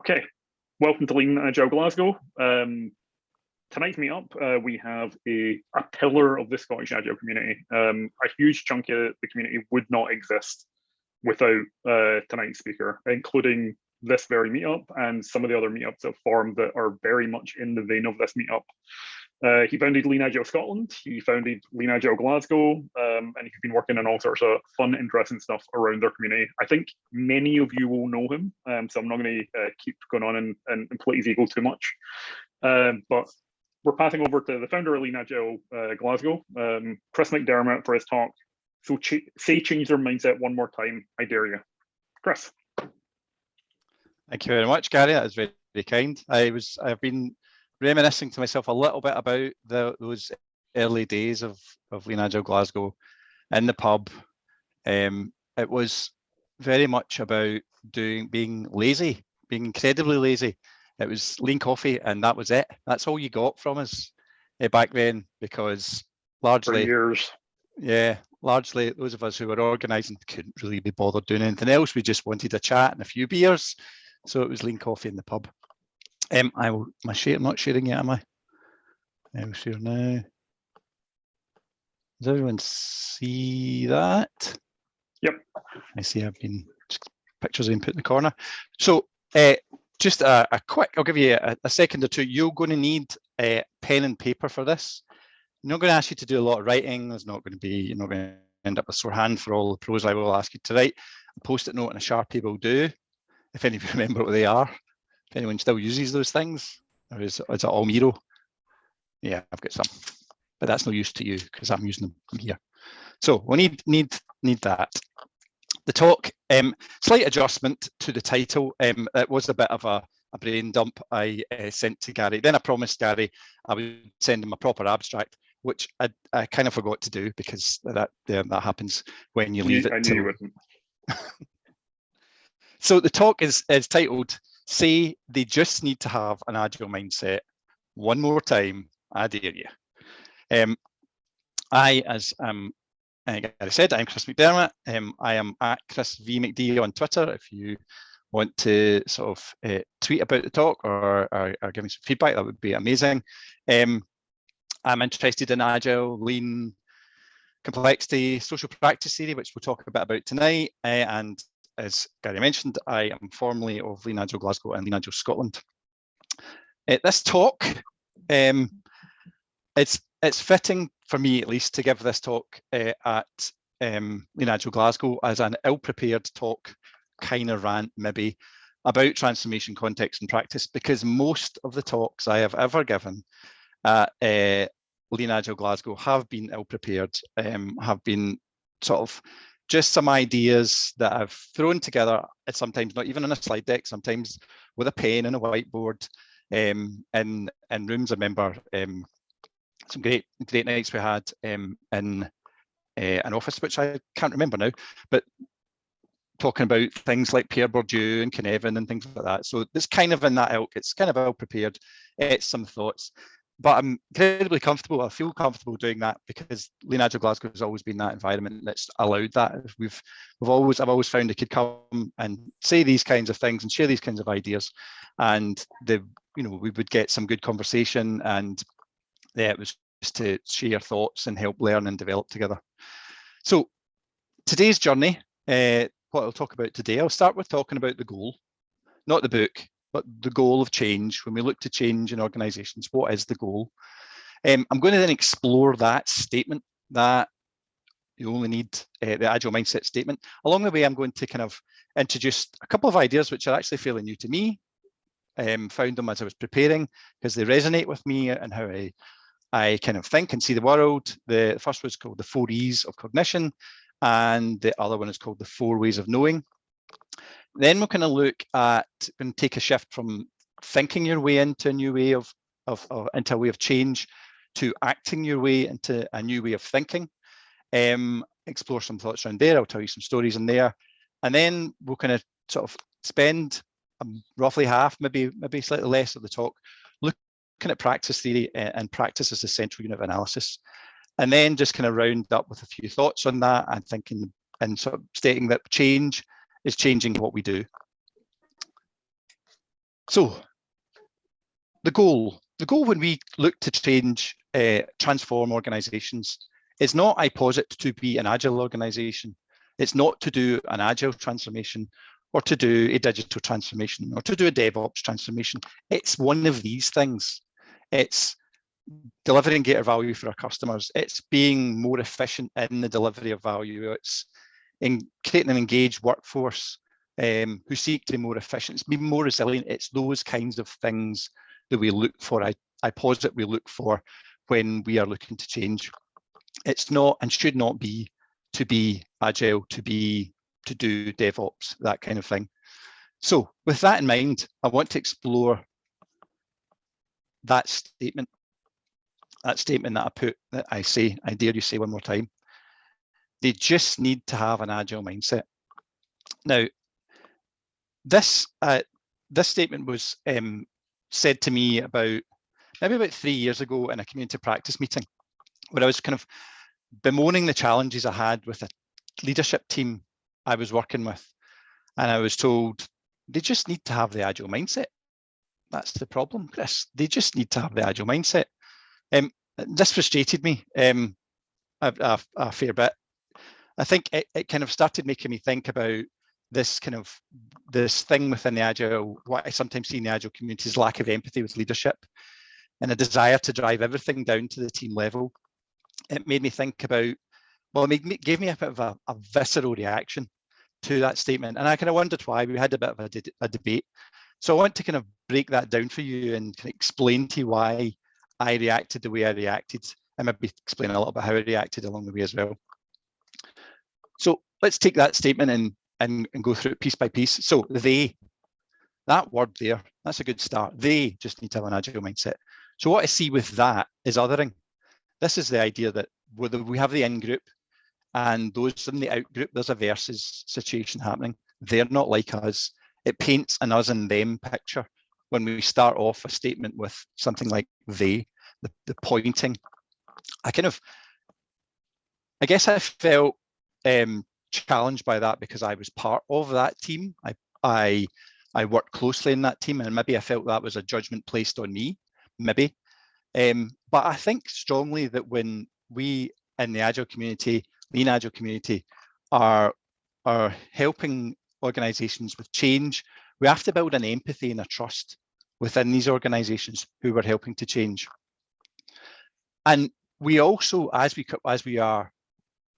Okay, welcome to Lean Agile Glasgow. Tonight's meetup, we have a pillar of the Scottish Agile community. A huge chunk of the community would not exist without tonight's speaker, including this very meetup and some of the other meetups that formed that are very much in the vein of this meetup. He founded Lean Agile Scotland, he founded Lean Agile Glasgow, and he's been working on all sorts of fun, interesting stuff around their community. I think many of you will know him, so I'm not going to keep going on and inflate his ego too much. But we're passing over to the founder of Lean Agile Glasgow, Chris McDermott, for his talk. So say change their mindset one more time, I dare you. Chris. Thank you very much, Gary. That was very, very kind. I've been reminiscing to myself a little bit about those early days of Lean Agile Glasgow in the pub. It was very much about being lazy, being incredibly lazy. It was lean coffee, and that was it. That's all you got from us back then, because largely, for years, largely those of us who were organising couldn't really be bothered doing anything else. We just wanted a chat and a few beers, so it was lean coffee in the pub. I'm not sharing yet, am I? I'll share now. Does everyone see that? Yep. I see I've been pictures being put in the corner. So just a quick, I'll give you a second or two. You're going to need a pen and paper for this. I'm not going to ask you to do a lot of writing. There's not going to be, you're not going to end up with a sore hand for all the pros I will ask you to write. A post-it note and a Sharpie will do, if any of you remember what they are. If anyone still uses those things, or is it all Miro? Yeah, I've got some, but that's no use to you because I'm using them from here. So we need that. The talk, slight adjustment to the title. It was a bit of a brain dump I sent to Gary. Then I promised Gary I would send him a proper abstract, which I kind of forgot to do because that happens when you leave it. I knew you wouldn't. So the talk is titled, "Say They Just Need to Have an Agile Mindset One More Time, I Dare You." As Gary said, I'm Chris McDermott. I am at Chris V McD on Twitter. If you want to sort of tweet about the talk or give me some feedback, that would be amazing. I'm interested in Agile, Lean, Complexity, Social Practice Theory, which we'll talk a bit about tonight. And as Gary mentioned, I am formerly of Lean Agile Glasgow and Lean Agile Scotland. This talk, it's fitting for me at least to give this talk at Lean Agile Glasgow as an ill-prepared talk, kind of rant maybe, about transformation, context and practice, because most of the talks I have ever given at Lean Agile Glasgow have been ill-prepared, have been sort of just some ideas that I've thrown together, sometimes not even in a slide deck, sometimes with a pen and a whiteboard, in rooms. I remember some great nights we had in an office, which I can't remember now, but talking about things like Pierre Bourdieu and Cynefin and things like that. So it's kind of in that ilk. It's kind of well prepared. It's some thoughts, but I'm incredibly comfortable. I feel comfortable doing that because Lean Agile Glasgow has always been that environment that's allowed that. I've always found I could come and say these kinds of things and share these kinds of ideas, and we would get some good conversation, and it was just to share thoughts and help learn and develop together. So today's journey, what I'll talk about today, I'll start with talking about the goal, not the book, but the goal of change. When we look to change in organizations, what is the goal? I'm going to then explore that statement, that you only need the Agile Mindset statement. Along the way, I'm going to kind of introduce a couple of ideas which are actually fairly new to me. Found them as I was preparing because they resonate with me and how I kind of think and see the world. The first was called the 4 E's of cognition, and the other one is called the 4 Ways of knowing. Then we're going to look at and take a shift from thinking your way into a new way into a way of change to acting your way into a new way of thinking. Explore some thoughts around there. I'll tell you some stories in there, and then we'll kind of sort of spend roughly half, maybe slightly less of the talk looking at practice theory and practice as the central unit of analysis, and then just kind of round up with a few thoughts on that and thinking and sort of stating that change is changing what we do. So the goal when we look to change, transform organizations is not, I posit, to be an agile organization. It's not to do an agile transformation or to do a digital transformation or to do a DevOps transformation. It's one of these things. It's delivering greater value for our customers. It's being more efficient in the delivery of value. It's in creating an engaged workforce who seek to be more efficient. It's being more resilient. It's those kinds of things that we look for. I posit we look for when we are looking to change. It's not and should not be to be agile, to do DevOps, that kind of thing. So with that in mind, I want to explore that statement that I put, that I say, I dare you say one more time. They just need to have an agile mindset. Now, this statement was said to me maybe about 3 years ago in a community practice meeting, where I was kind of bemoaning the challenges I had with a leadership team I was working with. And I was told, they just need to have the agile mindset. That's the problem, Chris. They just need to have the agile mindset. This frustrated me a fair bit. I think it kind of started making me think about this thing within the agile, what I sometimes see in the agile community is lack of empathy with leadership and a desire to drive everything down to the team level. It made me think about, well, it gave me a bit of a visceral reaction to that statement. And I kind of wondered why. We had a bit of a debate. So I want to kind of break that down for you and kind of explain to you why I reacted the way I reacted, and maybe explain a little bit how I reacted along the way as well. So let's take that statement and go through it piece by piece. So that word there, that's a good start. They just need to have an agile mindset. So what I see with that is othering. This is the idea that whether we have the in-group and those in the out-group, there's a versus situation happening. They're not like us. It paints an us and them picture when we start off a statement with something like the pointing. I guess I felt challenged by that because I was part of that team. I worked closely in that team, and maybe I felt that was a judgment placed on me, maybe. But I think strongly that when we in the Agile community, Lean Agile community, are helping organizations with change, we have to build an empathy and a trust within these organizations who we're helping to change. And we also, as we are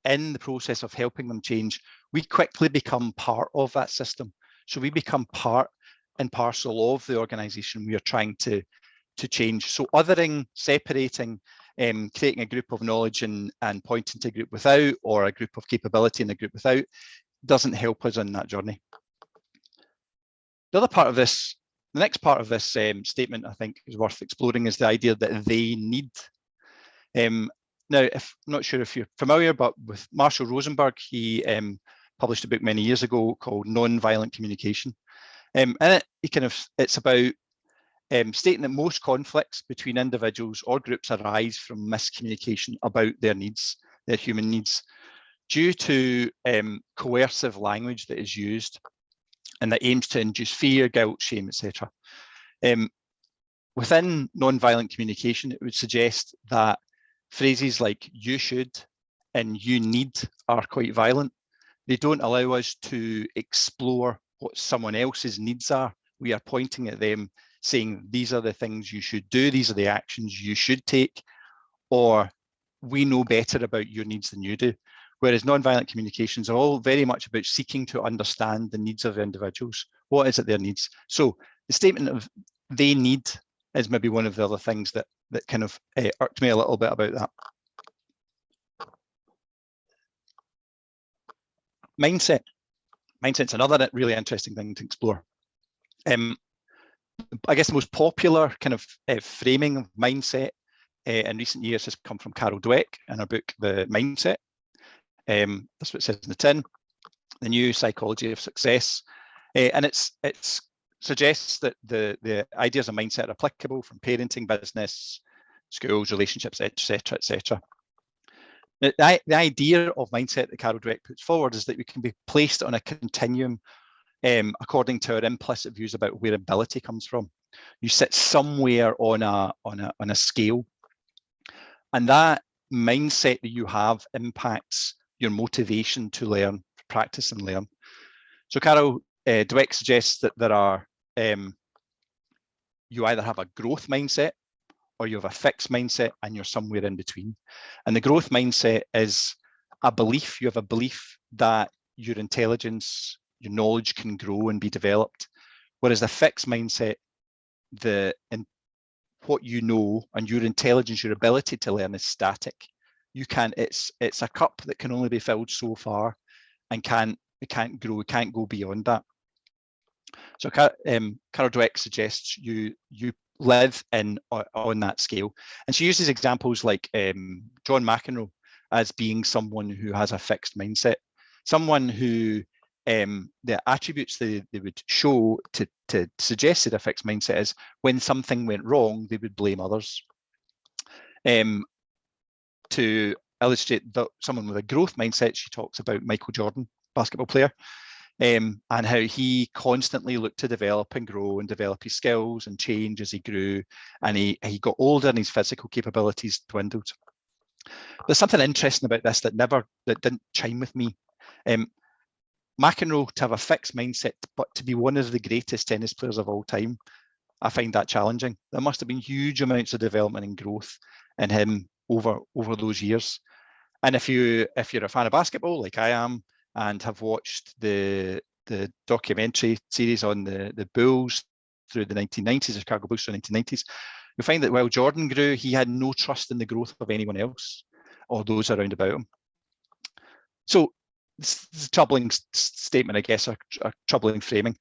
in the process of helping them change, we quickly become part of that system. So we become part and parcel of the organization we are trying to change. So othering, separating, creating a group of knowledge and pointing to a group without, or a group of capability in a group without, doesn't help us on that journey. The other part of this, the next part of this statement, I think is worth exploring, is the idea that they need. Now, I'm not sure if you're familiar, but with Marshall Rosenberg, he published a book many years ago called Non-Violent Communication. And it's about stating that most conflicts between individuals or groups arise from miscommunication about their needs, their human needs, due to coercive language that is used and that aims to induce fear, guilt, shame, etc. Within non-violent communication, it would suggest that phrases like "you should" and "you need" are quite violent. They don't allow us to explore what someone else's needs are. We are pointing at them, saying these are the things you should do, these are the actions you should take, or we know better about your needs than you do. Whereas non-violent communications are all very much about seeking to understand the needs of individuals. What is it their needs? So the statement of "they need" is maybe one of the other things that kind of irked me a little bit about that. Mindset. Mindset's another really interesting thing to explore. I guess the most popular kind of framing of mindset in recent years has come from Carol Dweck in her book, The Mindset. That's what it says in the tin, The New Psychology of Success. And it suggests that the ideas of mindset are applicable from parenting, business, schools, relationships, etc., etc. The idea of mindset that Carol Dweck puts forward is that we can be placed on a continuum according to our implicit views about where ability comes from. You sit somewhere on a scale, and that mindset that you have impacts your motivation to learn, practice and learn. So Carol Dweck suggests that there are, you either have a growth mindset or you have a fixed mindset, and you're somewhere in between. And the growth mindset is a belief, you have a belief that your intelligence, your knowledge can grow and be developed. Whereas the fixed mindset, what you know and your intelligence, your ability to learn is static. You can't, it's a cup that can only be filled so far and it can't grow, it can't go beyond that. So Carol Dweck suggests you live on that scale. And she uses examples like John McEnroe as being someone who has a fixed mindset, someone who the attributes they would show to suggest that a fixed mindset is when something went wrong, they would blame others. To illustrate someone with a growth mindset, she talks about Michael Jordan, basketball player, and how he constantly looked to develop and grow and develop his skills and change as he grew, and he got older and his physical capabilities dwindled. There's something interesting about this that didn't chime with me. McEnroe, to have a fixed mindset, but to be one of the greatest tennis players of all time, I find that challenging. There must have been huge amounts of development and growth in him over those years. And if you're a fan of basketball, like I am, and have watched the documentary series on the Bulls through the 1990s, the Chicago Bulls through the 1990s, you'll find that while Jordan grew, he had no trust in the growth of anyone else or those around about him. So it's a troubling statement, I guess, a troubling framing.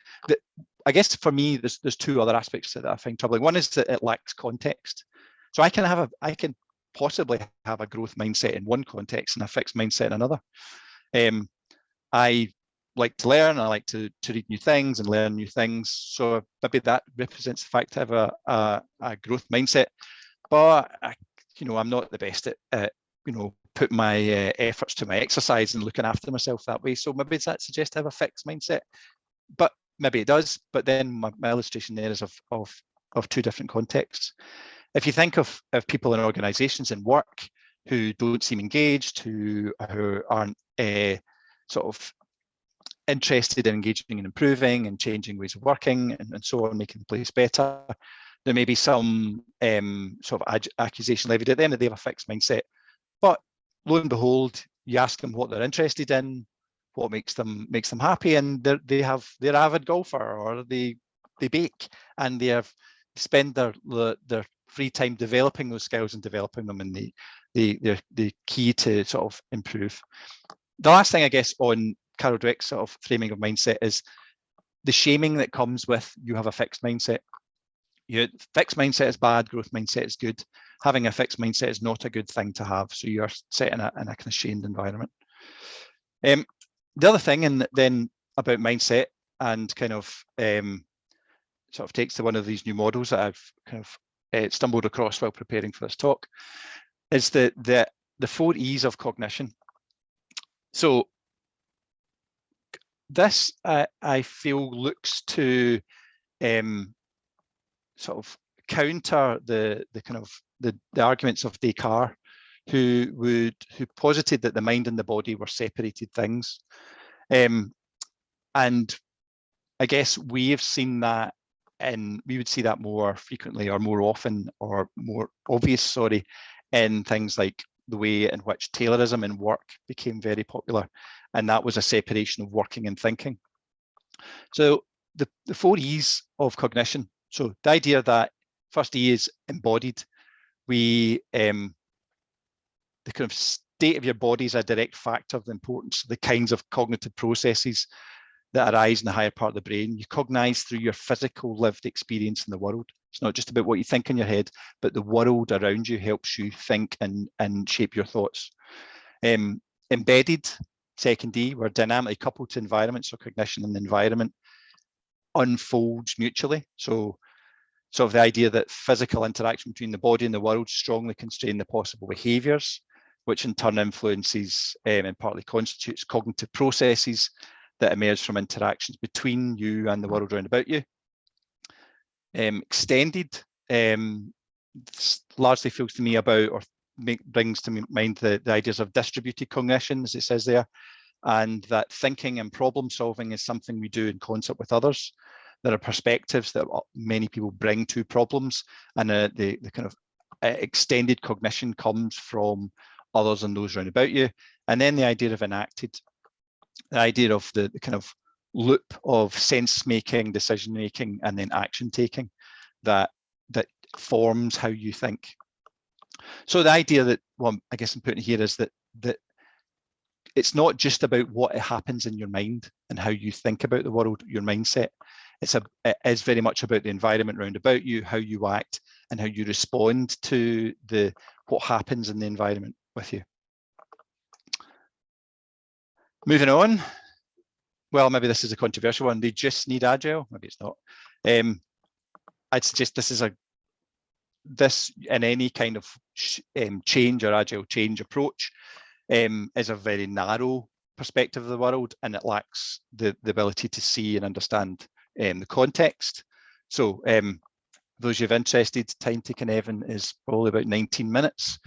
I guess for me, there's two other aspects that I find troubling. One is that it lacks context. So I can possibly have a growth mindset in one context and a fixed mindset in another. I like to learn, I like to read new things and learn new things. So maybe that represents the fact I have a growth mindset, but I'm not the best at put my efforts to my exercise and looking after myself that way. So maybe that suggests I have a fixed mindset, but maybe it does. But then my illustration there is of two different contexts. If you think of people in organizations and work who don't seem engaged, who aren't sort of interested in engaging and improving and changing ways of working and so on, making the place better, there may be some sort of accusation levied at them that they have a fixed mindset. But lo and behold, you ask them what they're interested in, what makes them happy, and they're avid golfer, or they bake, and they spend their free time developing those skills and developing them, and the key to sort of improve. The last thing, I guess, on Carol Dweck's sort of framing of mindset is the shaming that comes with you have a fixed mindset. Fixed mindset is bad, growth mindset is good. Having a fixed mindset is not a good thing to have. So you're set in a kind of shamed environment. The other thing, and then about mindset, and kind of sort of takes to one of these new models that I've kind of stumbled across while preparing for this talk, is the 4 E's of cognition. So this I feel looks to sort of counter the kind of the arguments of Descartes, who posited that the mind and the body were separated things, and I guess we've seen that, and we would see that more frequently or more often or more obvious, in things like the way in which Taylorism in work became very popular, and that was a separation of working and thinking. So the 4 E's of cognition. So the idea that first E is embodied. The kind of state of your body is a direct factor of the importance of the kinds of cognitive processes that arise in the higher part of the brain. You cognize through your physical lived experience in the world. It's not just about what you think in your head, but the world around you helps you think and shape your thoughts. Embedded, second E, we're dynamically coupled to environment, so cognition and the environment unfolds mutually. So sort of the idea that physical interaction between the body and the world strongly constrain the possible behaviors, which in turn influences and partly constitutes cognitive processes that emerge from interactions between you and the world around about you. Extended largely feels to me about, or brings to mind the ideas of distributed cognition, as it says there, and that thinking and problem solving is something we do in concert with others. There are perspectives that many people bring to problems, and the kind of extended cognition comes from others and those around about you. And then the idea of enacted, the idea of the kind of loop of sense making, decision making, and then action taking that forms how you think. So the idea that, well, I guess I'm putting here is that it's not just about what happens in your mind and how you think about the world, your mindset. It is very much about the environment around about you, how you act, and how you respond to what happens in the environment with you. Moving on. Well, maybe this is a controversial one. They just need Agile. Maybe it's not. I'd suggest this in any kind of change or Agile change approach is a very narrow perspective of the world, and it lacks the ability to see and understand the context. So those you've interested, time to Cynefin is probably about 19 minutes.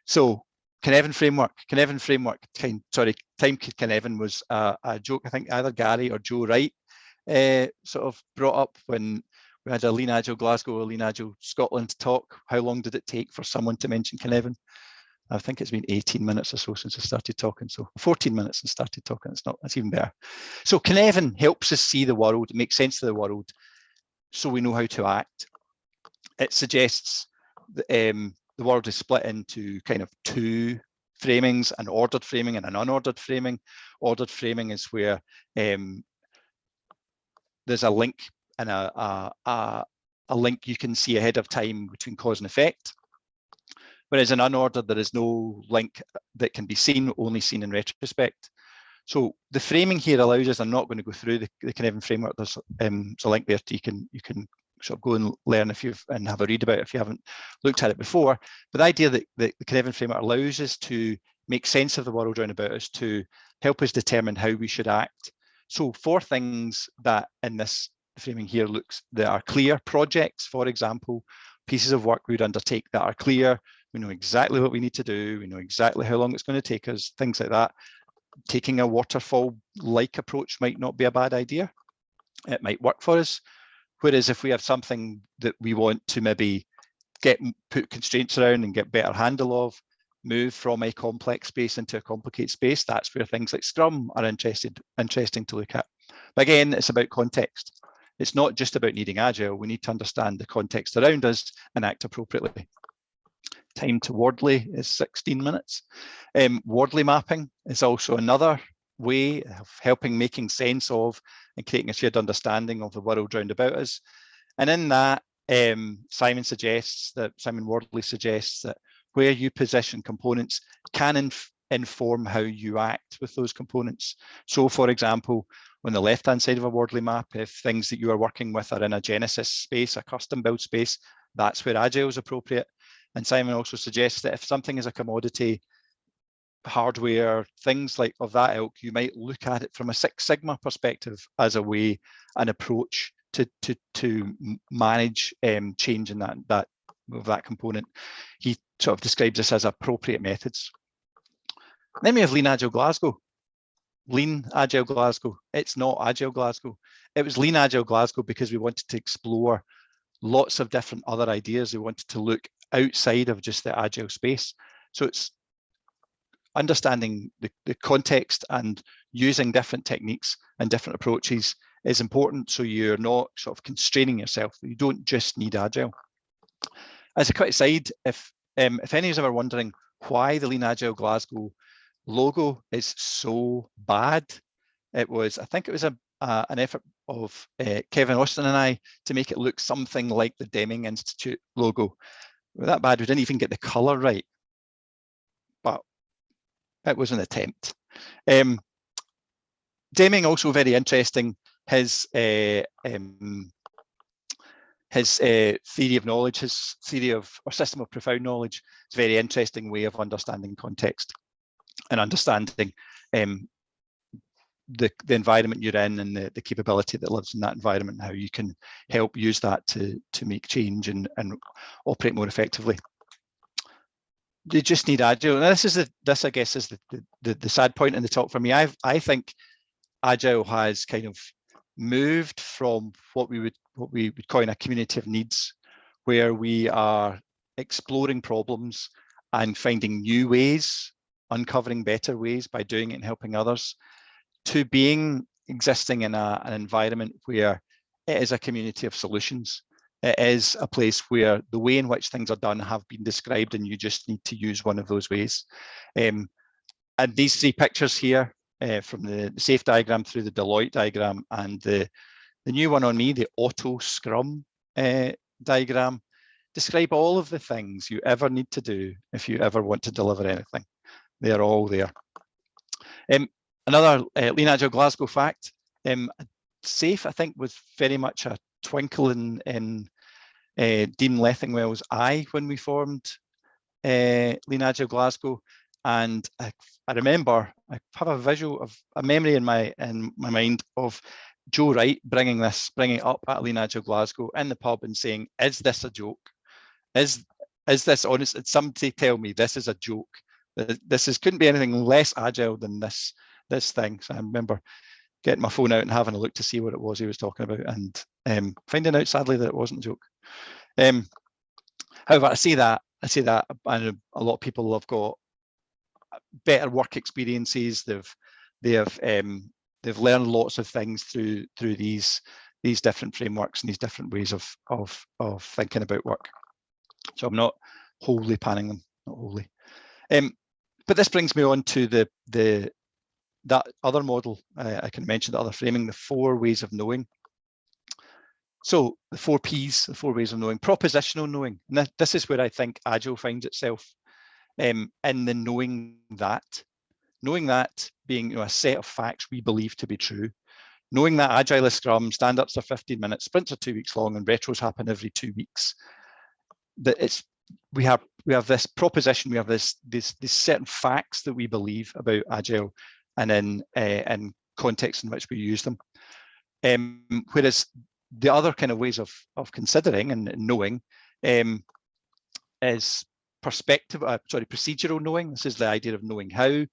So Cynefin framework, time to Cynefin was a joke I think either Gary or Joe Wright sort of brought up when we had a Lean Agile Glasgow or Lean Agile Scotland talk. How long did it take for someone to mention Cynefin? I think it's been 18 minutes or so since I started talking. So 14 minutes and started talking. That's even better. So Cynefin helps us see the world, make sense of the world, so we know how to act. It suggests the world is split into kind of two framings, an ordered framing and an unordered framing. Ordered framing is where there's a link and a link you can see ahead of time between cause and effect. Whereas in unordered, there is no link that can be seen, only seen in retrospect. So the framing here allows us, I'm not going to go through the Cynefin framework, there's a link there you can sort of go and learn and have a read about it if you haven't looked at it before. But the idea that the Cynefin framework allows us to make sense of the world around about us, to help us determine how we should act. So 4 things that in this framing here that are clear: projects, for example, pieces of work we'd undertake that are clear. We know exactly what we need to do. We know exactly how long it's going to take us, things like that. Taking a waterfall-like approach might not be a bad idea. It might work for us. Whereas if we have something that we want to maybe put constraints around and get better handle of, move from a complex space into a complicated space, that's where things like Scrum are interesting to look at. But again, it's about context. It's not just about needing Agile. We need to understand the context around us and act appropriately. Time to Wordly is 16 minutes. Wordly mapping is also another way of making sense of and creating a shared understanding of the world round about us. And in that, Simon Wordley suggests that where you position components can inform how you act with those components. So for example, on the left-hand side of a Wordly map, if things that you are working with are in a Genesis space, a custom build space, that's where Agile is appropriate. And Simon also suggests that if something is a commodity, hardware, things like of that ilk, you might look at it from a Six Sigma perspective as a way, an approach to manage change in that component. He sort of describes this as appropriate methods. Then we have Lean Agile Glasgow. Lean Agile Glasgow. It's not Agile Glasgow. It was Lean Agile Glasgow because we wanted to explore lots of different other ideas. We wanted to look outside of just the Agile space. So it's understanding the context and using different techniques and different approaches is important, so you're not sort of constraining yourself. You don't just need Agile. As a quick aside, if any is ever wondering why the Lean Agile Glasgow logo is so bad, I think it was an effort of Kevin Austin and I to make it look something like the Deming Institute logo. We're that bad, we didn't even get the color right, but it was an attempt. Deming also very interesting. His theory of knowledge, his theory of or system of profound knowledge, is a very interesting way of understanding context and understanding the environment you're in and the capability that lives in that environment, and how you can help use that to make change and operate more effectively. You just need Agile. And this I guess is the sad point in the talk for me. I think Agile has kind of moved from what we would coin a community of needs, where we are exploring problems and finding new ways, uncovering better ways by doing it and helping others, to existing in an environment where it is a community of solutions. It is a place where the way in which things are done have been described, and you just need to use one of those ways. And these 3 pictures here, from the SAFE diagram through the Deloitte diagram, and the new one on me, the Auto Scrum diagram, describe all of the things you ever need to do if you ever want to deliver anything. They are all there. Another Lean Agile Glasgow fact, SAFE, I think, was very much a twinkle in Dean Lethingwell's eye when we formed Lean Agile Glasgow. And I remember, I have a memory in my mind of Joe Wright bringing it up at Lean Agile Glasgow in the pub and saying, "Is this a joke? Is this honest? Somebody tell me this is a joke. This couldn't be anything less agile than this thing." So I remember getting my phone out and having a look to see what it was he was talking about, and finding out sadly that it wasn't a joke. However, I see that, and a lot of people have got better work experiences. They've learned lots of things through these different frameworks and these different ways of thinking about work. So I'm not wholly panning them, not wholly. But this brings me on to that other model. I can mention the other framing, the 4 ways of knowing. So the 4 Ps, the 4 ways of knowing. Propositional knowing. And this is where I think Agile finds itself, in the knowing that being a set of facts we believe to be true. Knowing that Agile is Scrum, stand-ups are 15 minutes, sprints are 2 weeks long, and retros happen every 2 weeks. That we have this proposition, we have these certain facts that we believe about Agile, and in context in which we use them. Whereas the other kind of ways of considering and knowing is procedural knowing. This is the idea of knowing how, and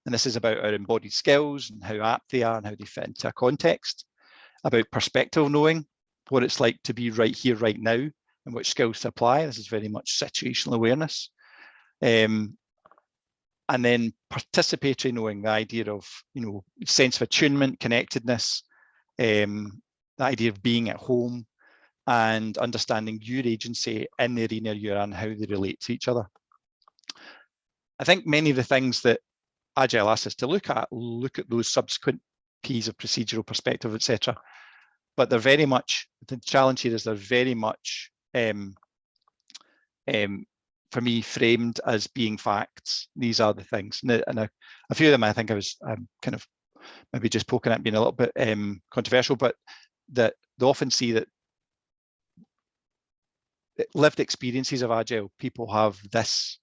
this is about our embodied skills and how apt they are and how they fit into a context. About perspective knowing, what it's like to be right here, right now, and which skills to apply. This is very much situational awareness. And then participatory knowing, the idea of, sense of attunement, connectedness, the idea of being at home and understanding your agency in the arena you're in, how they relate to each other. I think many of the things that Agile asks us to look at those subsequent Ps of procedural, perspective, etc. But they're very much, the challenge here is they're very much, for me, framed as being facts. These are the things. And a few of them, I think I was kind of maybe just poking at being a little bit controversial, but that they often see that lived experiences of Agile, people have this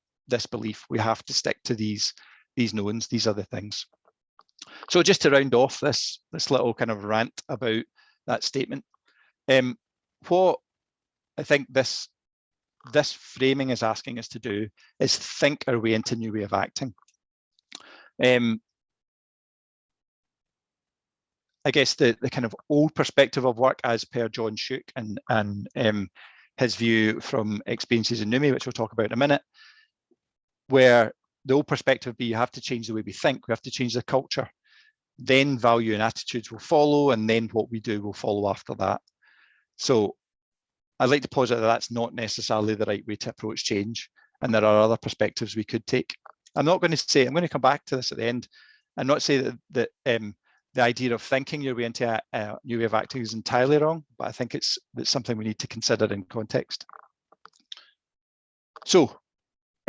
belief, we have to stick to these knowns, these are the things. So just to round off this little kind of rant about that statement, what I think this framing is asking us to do is think our way into a new way of acting. I guess the kind of old perspective of work, as per John Schook and his view from experiences in NUMMI, which we'll talk about in a minute, where the old perspective would be you have to change the way we think, we have to change the culture, then value and attitudes will follow, and then what we do will follow after that. So I'd like to posit that that's not necessarily the right way to approach change, and there are other perspectives we could take. I'm going to come back to this at the end and not say that the idea of thinking your way into a new way of acting is entirely wrong, but I think it's something we need to consider in context. So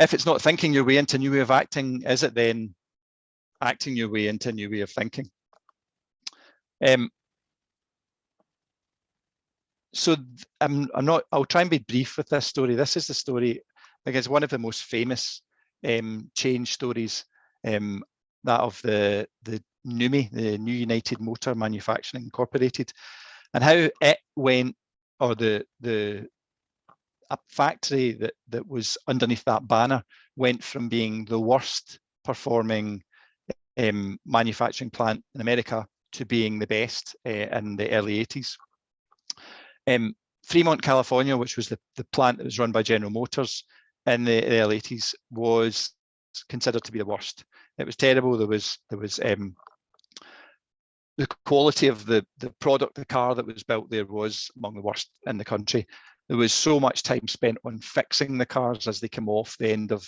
if it's not thinking your way into a new way of acting, is it then acting your way into a new way of thinking? So I'll try and be brief with this story. This is the story, I guess, one of the most famous change stories, that of the NUMI, the New United Motor Manufacturing Incorporated, and how it went, or the factory that was underneath that banner went from being the worst performing manufacturing plant in America to being the best in the early 80s. Fremont, California, which was the plant that was run by General Motors in the early 80s, was considered to be the worst. It was terrible. There was the quality of the product, the car that was built there, was among the worst in the country. There was so much time spent on fixing the cars as they come off the end of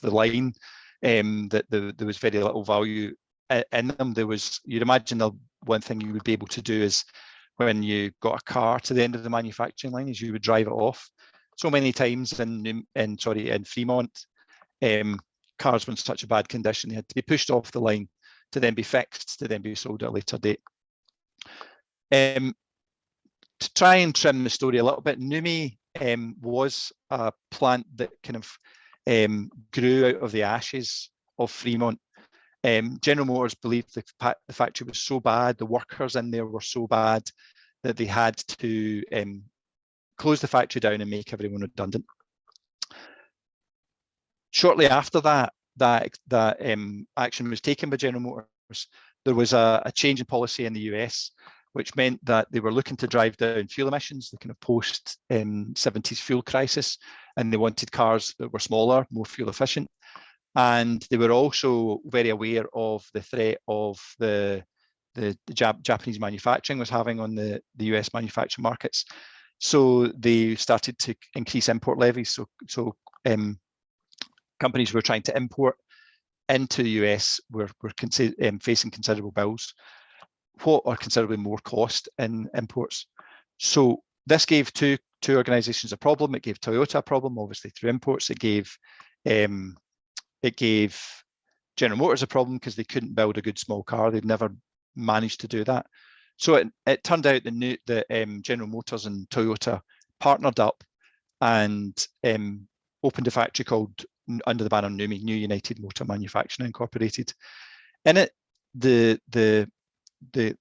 the line that there was very little value in them. There was, you'd imagine, the one thing you would be able to do is, when you got a car to the end of the manufacturing line, is you would drive it off. So many times in Fremont, cars were in such a bad condition, they had to be pushed off the line to then be fixed, to then be sold at a later date. To try and trim the story a little bit, NUMI was a plant that kind of grew out of the ashes of Fremont. General Motors believed the factory was so bad, the workers in there were so bad, that they had to close the factory down and make everyone redundant. Shortly after that action was taken by General Motors, there was a change in policy in the US, which meant that they were looking to drive down fuel emissions, the kind of post-70s fuel crisis, and they wanted cars that were smaller, more fuel efficient. And they were also very aware of the threat of the Japanese manufacturing was having on the US manufacturing markets. So they started to increase import levies. So companies who were trying to import into the US were facing considerable bills, what are considerably more cost in imports. So this gave two organizations a problem. It gave Toyota a problem, obviously through imports. It gave General Motors a problem because they couldn't build a good small car. They'd never managed to do that. So it turned out that General Motors and Toyota partnered up and opened a factory called, under the banner NUMI, New United Motor Manufacturing Incorporated. In it, the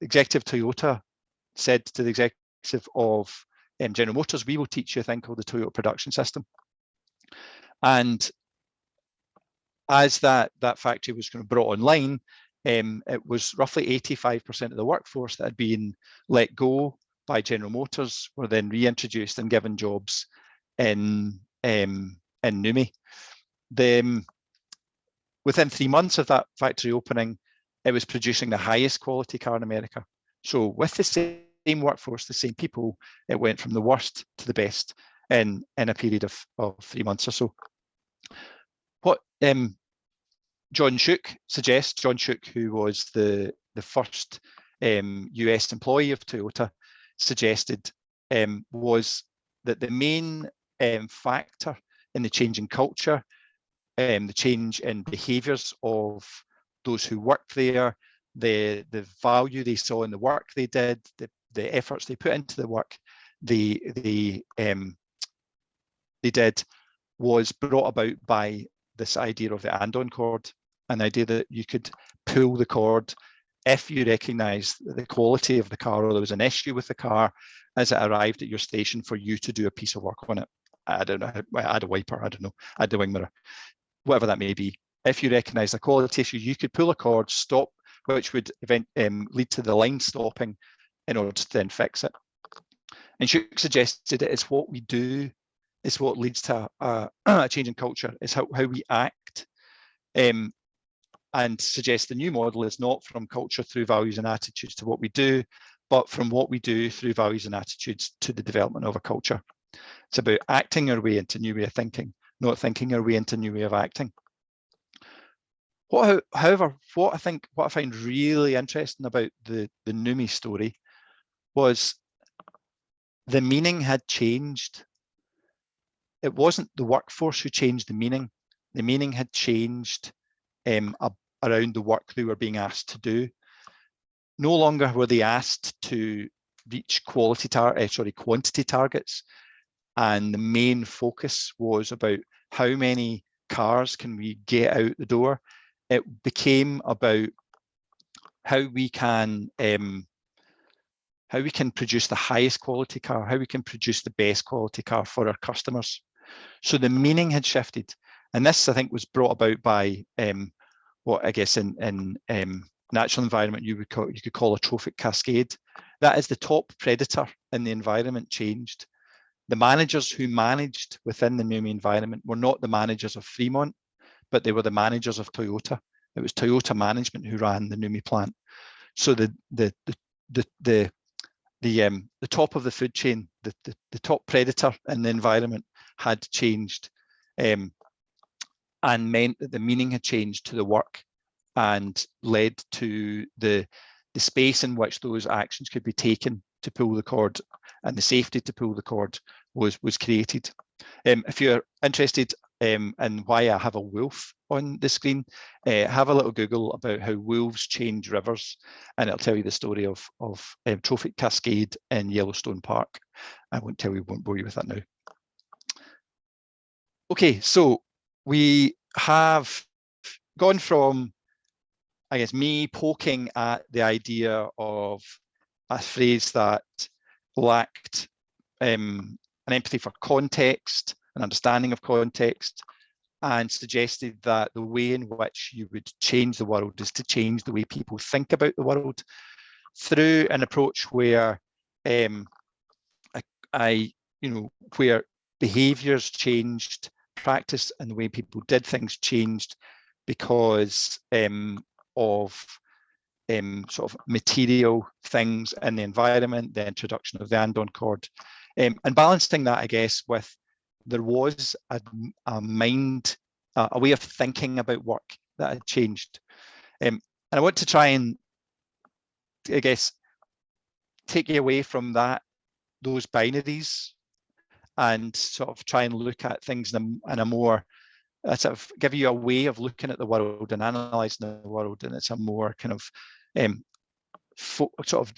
executive Toyota said to the executive of General Motors, "We will teach you a thing called the Toyota Production System." And as that factory was kind of brought online, it was roughly 85% of the workforce that had been let go by General Motors were then reintroduced and given jobs in NUMI. Within 3 months of that factory opening, it was producing the highest quality car in America. So with the same workforce, the same people, it went from the worst to the best in a period of 3 months or so. What John Schook suggests, John Schook, who was the first US employee of Toyota, suggested was that the main factor in the change in culture, the change in behaviours of those who worked there, the value they saw in the work they did, the efforts they put into the work they did, was brought about by this idea of the and-on cord, an idea that you could pull the cord if you recognise the quality of the car, or there was an issue with the car as it arrived at your station, for you to do a piece of work on it. I don't know, add a wiper, I don't know, add the wing mirror, whatever that may be. If you recognise the quality issue, you could pull a cord, stop, which would lead to the line stopping in order to then fix it. And Schook suggested it is what we do, is what leads to a change in culture, is how we act, and suggest the new model is not from culture through values and attitudes to what we do, but from what we do through values and attitudes to the development of a culture. It's about acting our way into a new way of thinking, not thinking our way into a new way of acting. However, what I find really interesting about the NUMI story was the meaning had changed. It wasn't the workforce who changed the meaning. The meaning had changed around the work they were being asked to do. No longer were they asked to reach quantity targets, and the main focus was about how many cars can we get out the door. It became about how we can produce the highest quality car, how we can produce the best quality car for our customers. So the meaning had shifted, and this, I think, was brought about by what I guess in natural environment you could call a trophic cascade. That is, the top predator in the environment changed. The managers who managed within the NUMMI environment were not the managers of Fremont, but they were the managers of Toyota. It was Toyota management who ran the NUMMI plant. So the top of the food chain, the top predator in the environment had changed, and meant that the meaning had changed to the work, and led to the space in which those actions could be taken to pull the cord, and the safety to pull the cord was created. If you're interested in why I have a wolf on the screen, have a little Google about how wolves change rivers, and it'll tell you the story of Trophic Cascade in Yellowstone Park. I won't bore you with that now. Okay, so we have gone from, I guess, me poking at the idea of a phrase that lacked an empathy for context, an understanding of context, and suggested that the way in which you would change the world is to change the way people think about the world through an approach where where behaviors changed, practice and the way people did things changed because of sort of material things in the environment, the introduction of the andon cord, and balancing that, I guess, with there was a way of thinking about work that had changed. And I want to try and, I guess, take you away from those binaries and sort of try and look at things in a more, sort of give you a way of looking at the world and analysing the world, and it's a more kind of sort of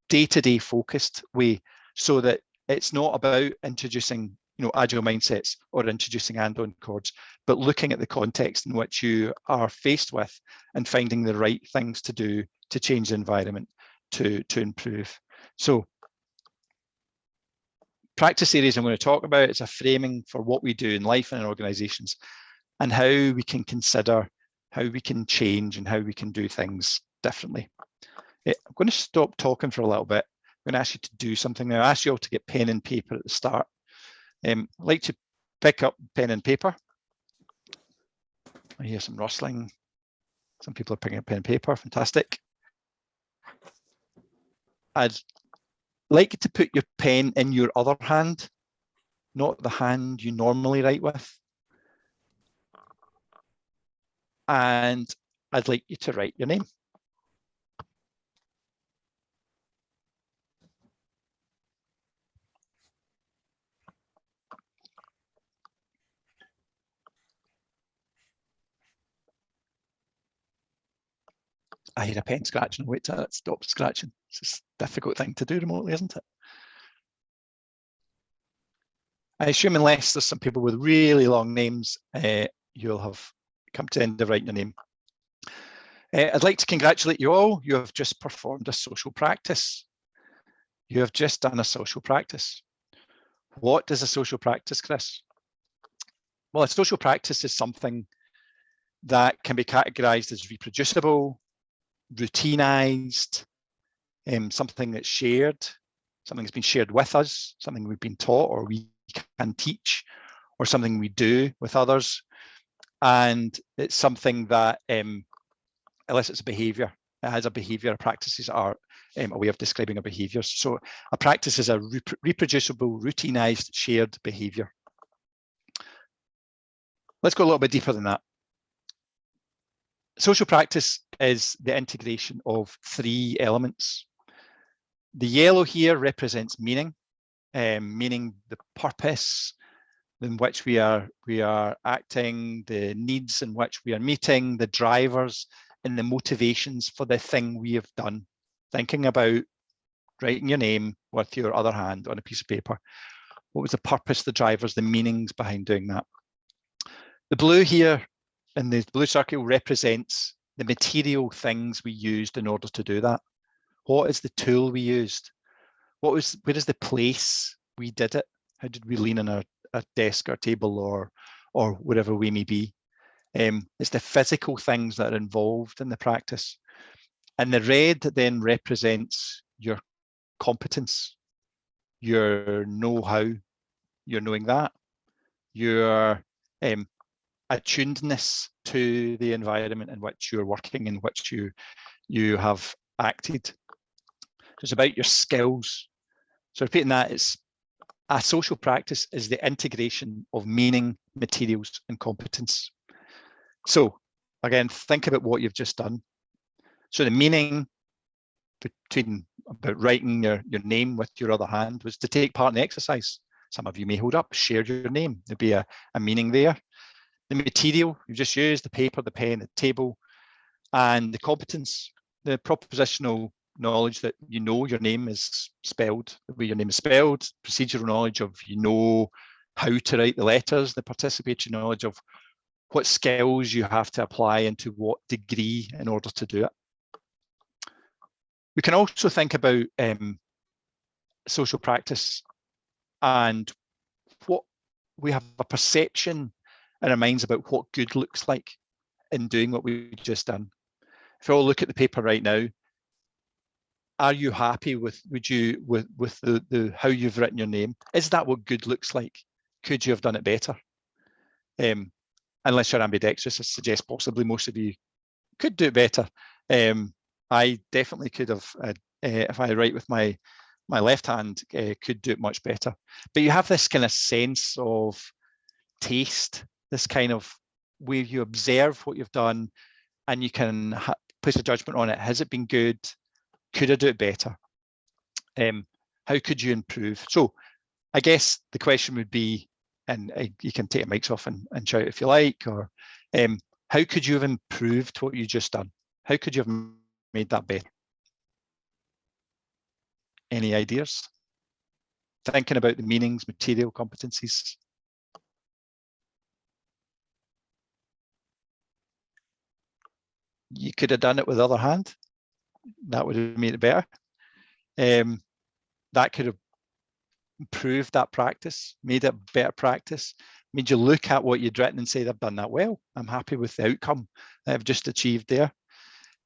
day-to-day focused way, so that it's not about introducing agile mindsets or introducing andon cords, but looking at the context in which you are faced with and finding the right things to do to change the environment to improve. So practice areas I'm going to talk about, it's a framing for what we do in life and in organizations, and how we can consider how we can change and how we can do things differently. I'm going to stop talking for a little bit. I'm going to ask you to do something now. I ask you all to get pen and paper at the start. I'd like to pick up pen and paper. I hear some rustling. Some people are picking up pen and paper. Fantastic. I'd like you to put your pen in your other hand, not the hand you normally write with. And I'd like you to write your name. I hear a pen scratching. Wait till it stops scratching. It's a difficult thing to do remotely, isn't it? I assume unless there's some people with really long names, you'll have come to the end of writing your name. I'd like to congratulate you all. You have just performed a social practice. You have just done a social practice. What is a social practice, Chris? Well, a social practice is something that can be categorized as reproducible, routinized, something that's shared, something that's been shared with us, something we've been taught or we can teach, or something we do with others. And it's something that elicits a behavior. It has a behavior. Practices are a way of describing a behavior. So a practice is a reproducible, routinized, shared behavior. Let's go a little bit deeper than that. Social practice is the integration of three elements. The yellow here represents meaning, meaning the purpose in which we are acting, the needs in which we are meeting, the drivers and the motivations for the thing we have done. Thinking about writing your name with your other hand on a piece of paper. What was the purpose, the drivers, the meanings behind doing that? The blue here in the blue circle represents the material things we used in order to do that. What is the tool we used? Where is the place we did it? How did we lean on our desk or table or wherever we may be? It's the physical things that are involved in the practice. And the red then represents your competence, your know-how, your knowing that, your attunedness to the environment in which you're working, in which you have acted. So it's about your skills. So repeating that, it's a social practice is the integration of meaning, materials, and competence. So again, think about what you've just done. So the meaning about writing your name with your other hand was to take part in the exercise. Some of you may hold up, share your name. There'd be a meaning there. The material you've just used, the paper, the pen, the table, and the competence, the propositional knowledge that you know your name is spelled, the way your name is spelled, procedural knowledge of how to write the letters, the participatory knowledge of what skills you have to apply and to what degree in order to do it. We can also think about social practice and what we have a perception in our minds about what good looks like in doing what we've just done. If we all look at the paper right now, are you happy with the how you've written your name? Is that what good looks like? Could you have done it better? Unless you're ambidextrous, I suggest possibly most of you could do it better. I definitely could have, if I write with my left hand, could do it much better. But you have this kind of sense of taste, this kind of where you observe what you've done and you can place a judgment on it. Has it been good? Could I do it better? How could you improve? So I guess the question would be, and you can take your mics off and shout if you like, or how could you have improved what you just done? How could you have made that better? Any ideas? Thinking about the meanings, material, competencies. You could have done it with the other hand. That would have made it better. That could have improved that practice, made it better practice, made you look at what you'd written and say, I've done that well. I'm happy with the outcome that I've just achieved there.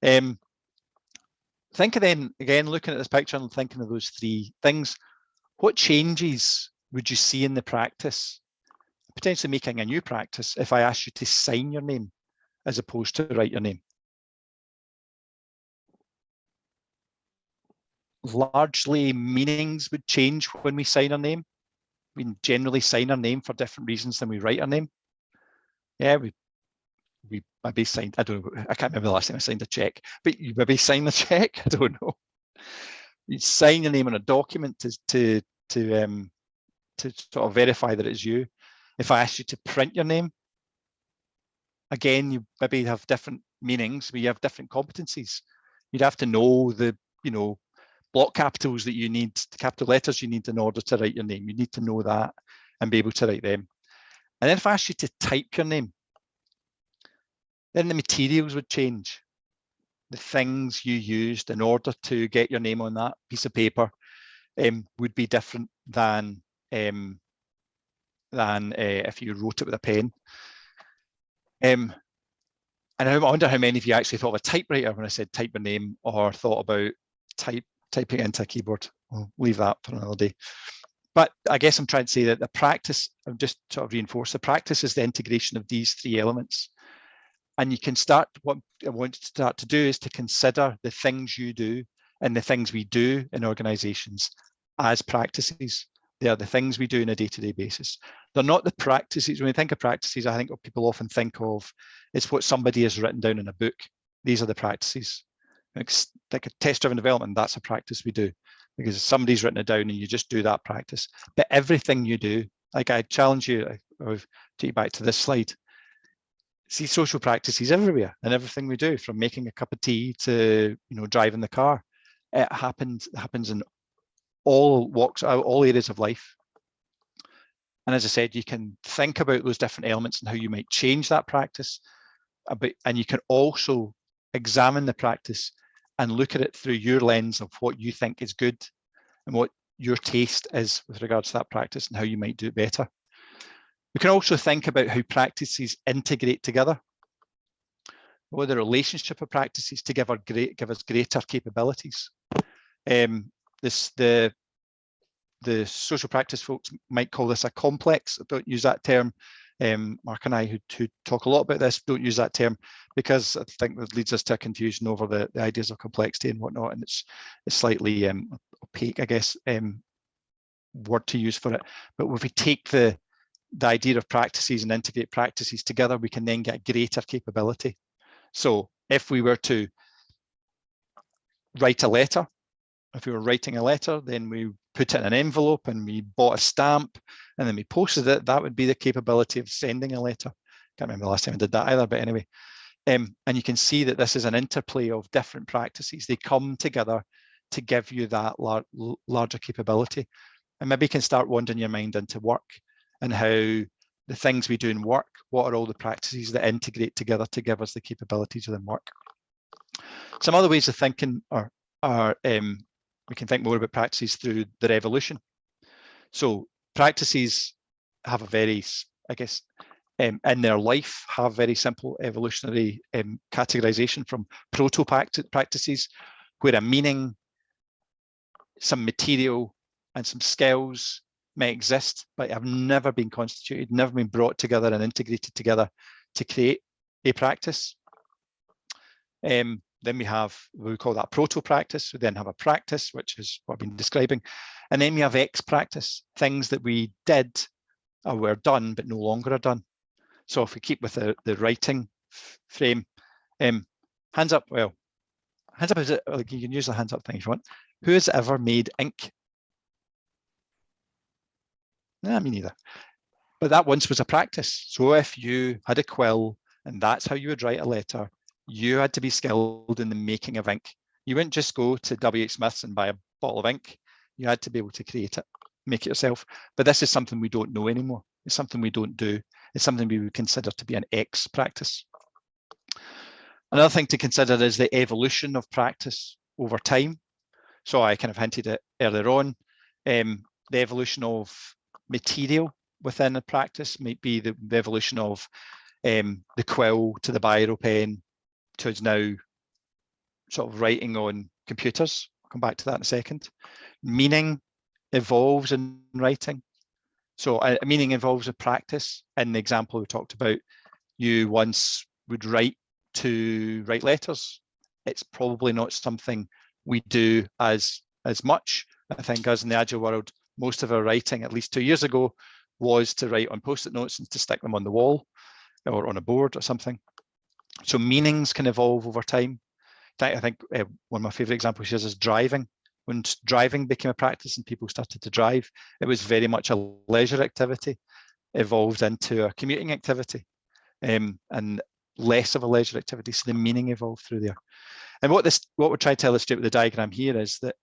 Think of then, again, looking at this picture and thinking of those three things, what changes would you see in the practice, potentially making a new practice, if I asked you to sign your name as opposed to write your name? Largely, meanings would change when we sign our name. We generally sign our name for different reasons than we write our name. Yeah, we maybe signed, I don't know, I can't remember the last time I signed a check, but you maybe sign the check, I don't know. You sign your name on a document to sort of verify that it's you. If I asked you to print your name, again, you maybe have different meanings, but you have different competencies. You'd have to know the, block capitals that you need, the capital letters you need in order to write your name. You need to know that and be able to write them. And then if I asked you to type your name, then the materials would change. The things you used in order to get your name on that piece of paper would be different than if you wrote it with a pen. And I wonder how many of you actually thought of a typewriter when I said type your name, or thought about typing into a keyboard. We'll leave that for another day. But I guess I'm trying to say that the practice, I've just sort of reinforced, the practice is the integration of these three elements. And you can start, what I want to start to do is to consider the things you do and the things we do in organizations as practices. They are the things we do on a day-to-day basis. They're not the practices. When we think of practices, I think what people often think of is what somebody has written down in a book. These are the practices. Like a test-driven development, that's a practice we do because somebody's written it down and you just do that practice. But everything you do, like I challenge you, I'll take you back to this slide. See social practices everywhere and everything we do, from making a cup of tea to driving the car. It happens in all walks, all areas of life. And as I said, you can think about those different elements and how you might change that practice. And you can also examine the practice and look at it through your lens of what you think is good and what your taste is with regards to that practice and how you might do it better. We can also think about how practices integrate together, what the relationship of practices to give us greater capabilities. The social practice folks might call this a complex. Don't use that term. Mark and I, who talk a lot about this, don't use that term because I think that leads us to a confusion over the ideas of complexity and whatnot, and it's slightly opaque, I guess, word to use for it. But if we take the idea of practices and integrate practices together, we can then get greater capability. So if we were to write a letter, if we were writing a letter, then we put it in an envelope and we bought a stamp and then we posted it, that would be the capability of sending a letter. Can't remember the last time I did that either, but anyway. And you can see that this is an interplay of different practices. They come together to give you that larger capability. And maybe you can start wandering your mind into work and how the things we do in work, what are all the practices that integrate together to give us the capabilities within work. Some other ways of thinking are we can think more about practices through their evolution. So practices have a very, I guess, in their life, have very simple evolutionary categorization from proto-practices, where a meaning, some material, and some skills may exist, but have never been constituted, never been brought together and integrated together to create a practice. Then we have, we call that proto-practice. We then have a practice, which is what I've been describing. And then we have ex-practice, things that we did or were done, but no longer are done. So if we keep with the writing frame, hands up, well, hands up, is it, like you can use the hands up thing if you want. Who has ever made ink? Nah, me neither. But that once was a practice. So if you had a quill and that's how you would write a letter, you had to be skilled in the making of ink. You wouldn't just go to W.H. Smith's and buy a bottle of ink. You had to be able to create it, make it yourself. But this is something we don't know anymore. It's something we don't do. It's something we would consider to be an ex practice. Another thing to consider is the evolution of practice over time. So I kind of hinted at earlier on, the evolution of material within a practice might be the evolution of the quill to the biro pen to now sort of writing on computers. I'll come back to that in a second. Meaning evolves in writing. So meaning evolves with practice. In the example we talked about, you once would write letters. It's probably not something we do as much. I think as in the Agile world, most of our writing, at least 2 years ago, was to write on post-it notes and to stick them on the wall or on a board or something. So meanings can evolve over time. I think one of my favorite examples here is driving. When driving became a practice and people started to drive, it was very much a leisure activity, evolved into a commuting activity, and less of a leisure activity. So the meaning evolved through there. And what we're trying to illustrate with the diagram here is that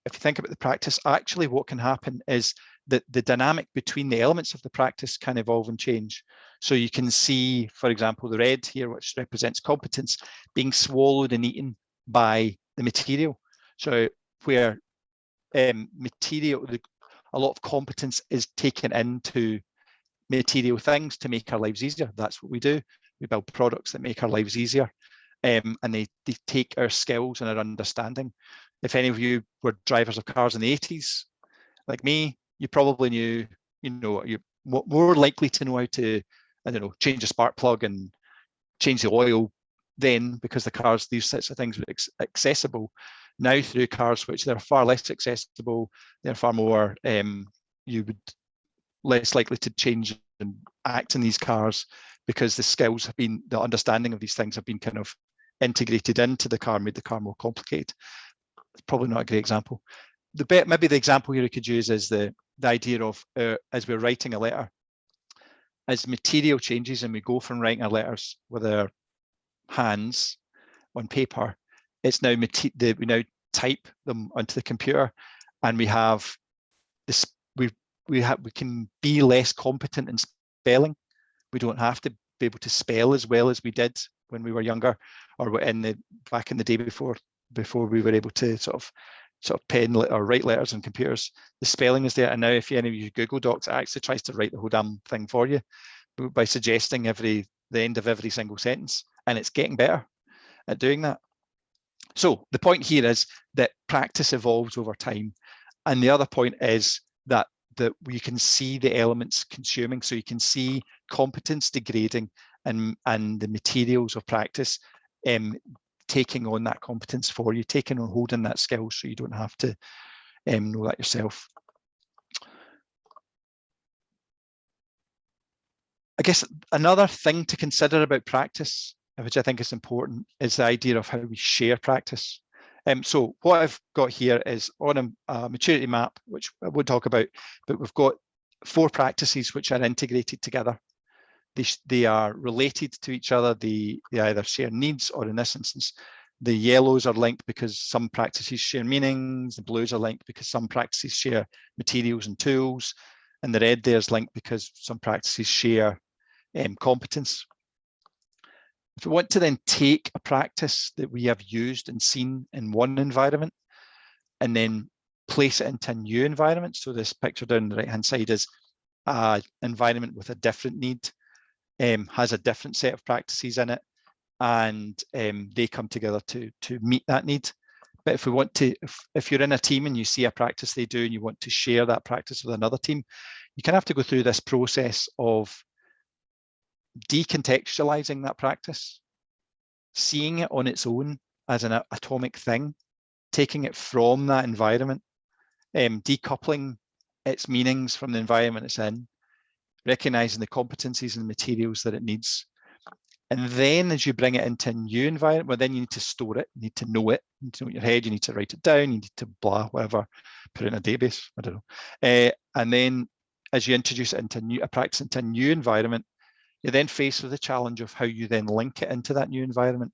if you think about the practice, actually what can happen is that the dynamic between the elements of the practice can evolve and change. So you can see, for example, the red here, which represents competence, being swallowed and eaten by the material. So where material, a lot of competence is taken into material things to make our lives easier. That's what we do. We build products that make our lives easier. And they take our skills and our understanding. If any of you were drivers of cars in the 80s, like me, you probably knew, you're more likely to know how to, I don't know, change a spark plug and change the oil then, because the cars, these sorts of things were accessible. Now through cars, which they're far less accessible, they're far more, you would less likely to change and act in these cars because the skills have been, the understanding of these things have been kind of integrated into the car, made the car more complicated. It's probably not a great example. Maybe the example here we could use is the idea of, as we're writing a letter, as material changes and we go from writing our letters with our hands on paper, it's now we now type them onto the computer, and we have this. We can be less competent in spelling. We don't have to be able to spell as well as we did when we were younger, or back in the day before we were able to sort of pen or write letters on computers. The spelling is there, and now if any of you use Google Docs, it actually tries to write the whole damn thing for you by suggesting the end of every single sentence, and it's getting better at doing that. So the point here is that practice evolves over time, and the other point is that we can see the elements consuming, so you can see competence degrading and the materials of practice taking on that competence for you, taking on holding that skill, so you don't have to know that yourself. I guess another thing to consider about practice, which I think is important, is the idea of how we share practice. So what I've got here is on a maturity map, which I won't talk about, but we've got 4 practices which are integrated together. They are related to each other. They either share needs, or in this instance, the yellows are linked because some practices share meanings. The blues are linked because some practices share materials and tools. And the red there is linked because some practices share competence. If we want to then take a practice that we have used and seen in one environment and then place it into a new environment, so this picture down the right-hand side is an environment with a different need, has a different set of practices in it, and they come together to meet that need. But if we want to, if you're in a team and you see a practice they do and you want to share that practice with another team, you kind of have to go through this process of decontextualizing that practice, seeing it on its own as an atomic thing, taking it from that environment, decoupling its meanings from the environment it's in, recognizing the competencies and the materials that it needs. And then as you bring it into a new environment, well, then you need to store it, you need to know it, you need to know it in your head, you need to write it down, you need to blah, whatever, put it in a database, I don't know. And then as you introduce it into a practice into a new environment, you're then faced with the challenge of how you then link it into that new environment.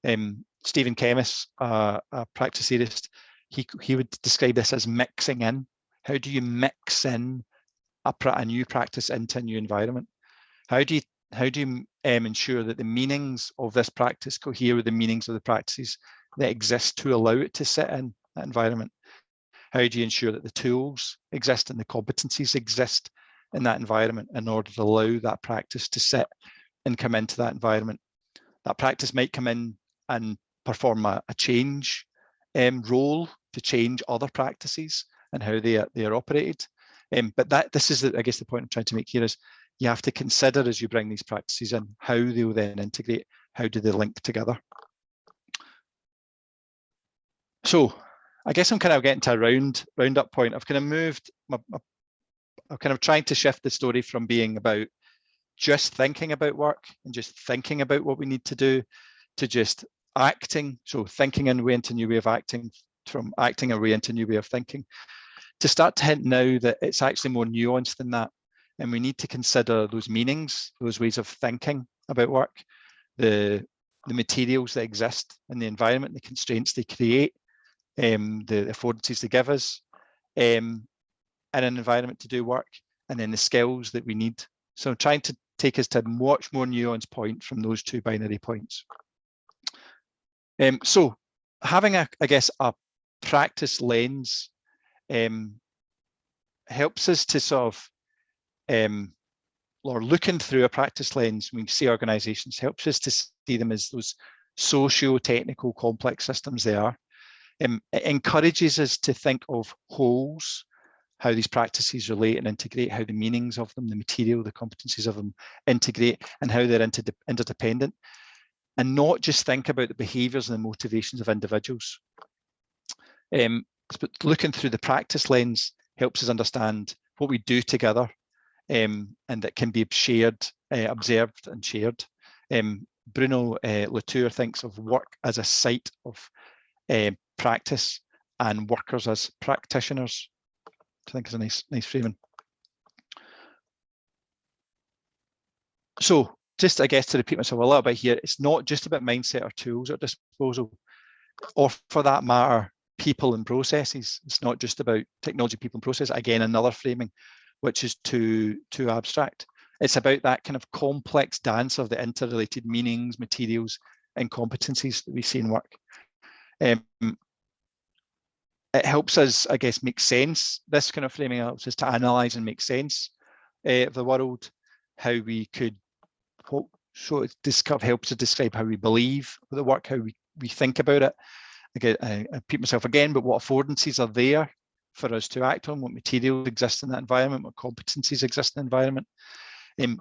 Stephen Kemmis, a practice theorist, he would describe this as mixing in. How do you mix in a new practice into a new environment? How do you ensure that the meanings of this practice cohere with the meanings of the practices that exist to allow it to sit in that environment? How do you ensure that the tools exist and the competencies exist in that environment in order to allow that practice to sit and come into that environment? That practice might come in and perform a change role to change other practices and how they are operated. But this is, I guess, the point I'm trying to make here is you have to consider as you bring these practices in how they will then integrate, how do they link together. So I guess I'm kind of getting to a round-up point. I've kind of moved, I'm kind of trying to shift the story from being about just thinking about work and just thinking about what we need to do to just acting. So thinking and way into a new way of acting, from acting away into a new way of thinking, to start to hint now that it's actually more nuanced than that. And we need to consider those meanings, those ways of thinking about work, the materials that exist in the environment, the constraints they create, the affordances they give us in an environment to do work, and then the skills that we need. So I'm trying to take us to a much more nuanced point from those 2 binary points. So having I guess a practice lens helps us to sort of, or looking through a practice lens, we see organizations, helps us to see them as those socio-technical complex systems they are. It encourages us to think of wholes, how these practices relate and integrate, how the meanings of them, the material, the competencies of them integrate, and how they're interdependent, and not just think about the behaviors and the motivations of individuals. But looking through the practice lens helps us understand what we do together, and that can be shared, observed and shared. Bruno Latour thinks of work as a site of practice and workers as practitioners. I think is a nice framing. So just, I guess, to repeat myself a little bit here, it's not just about mindset or tools at disposal, or for that matter, people and processes. It's not just about technology, people and process. Again, another framing, which is too abstract. It's about that kind of complex dance of the interrelated meanings, materials, and competencies that we see in work. It helps us, I guess, make sense. This kind of framing helps us to analyze and make sense of the world, how we could, so it helps to describe how we believe the work, how we think about it. Again, I repeat myself again, but what affordances are there for us to act on, what materials exist in that environment, what competencies exist in the environment,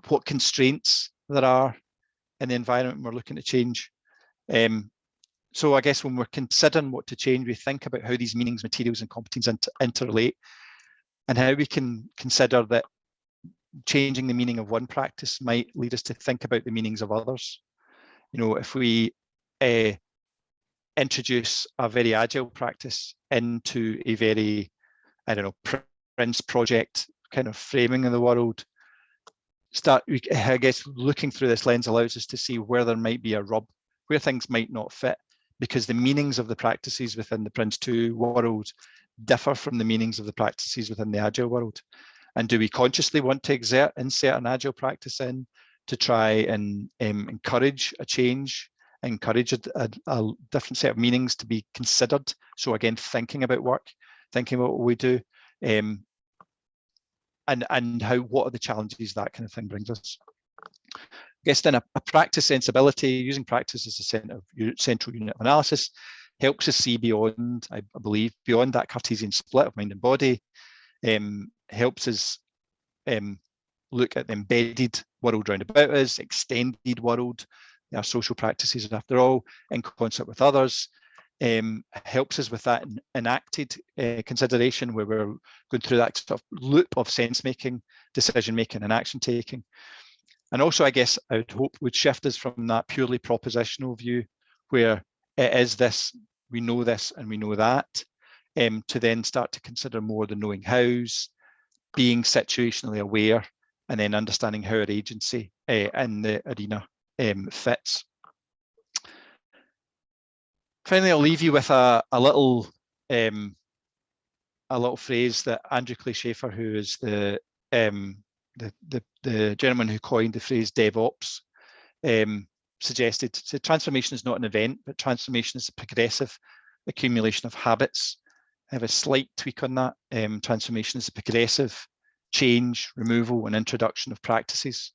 what constraints there are in the environment we're looking to change. So I guess when we're considering what to change, we think about how these meanings, materials, and competencies interrelate, and how we can consider that changing the meaning of one practice might lead us to think about the meanings of others. You know, if we introduce a very agile practice into a very, I don't know, Prince project kind of framing of the world, I guess looking through this lens allows us to see where there might be a rub, where things might not fit, because the meanings of the practices within the Prince 2 world differ from the meanings of the practices within the agile world. And do we consciously want to insert an agile practice in to try and encourage a change, encourage a different set of meanings to be considered? So again, thinking about work, thinking about what we do, and what are the challenges that kind of thing brings us. I guess then a practice sensibility, using practice as a central unit of analysis, helps us see beyond, I believe, beyond that Cartesian split of mind and body, helps us look at the embedded world round about us, extended world, our social practices after all, in concert with others, helps us with that enacted consideration where we're going through that sort of loop of sense making, decision making, and action taking. And also, I guess, I would hope would shift us from that purely propositional view where it is this, we know this and we know that, to then start to consider more the knowing hows, being situationally aware, and then understanding how our agency in the arena fits. Finally, I'll leave you with a little phrase that Andrew Clay Schaefer, who is the gentleman who coined the phrase DevOps, suggested. So transformation is not an event, but transformation is a progressive accumulation of habits. I have a slight tweak on that. Transformation is a progressive change, removal, and introduction of practices.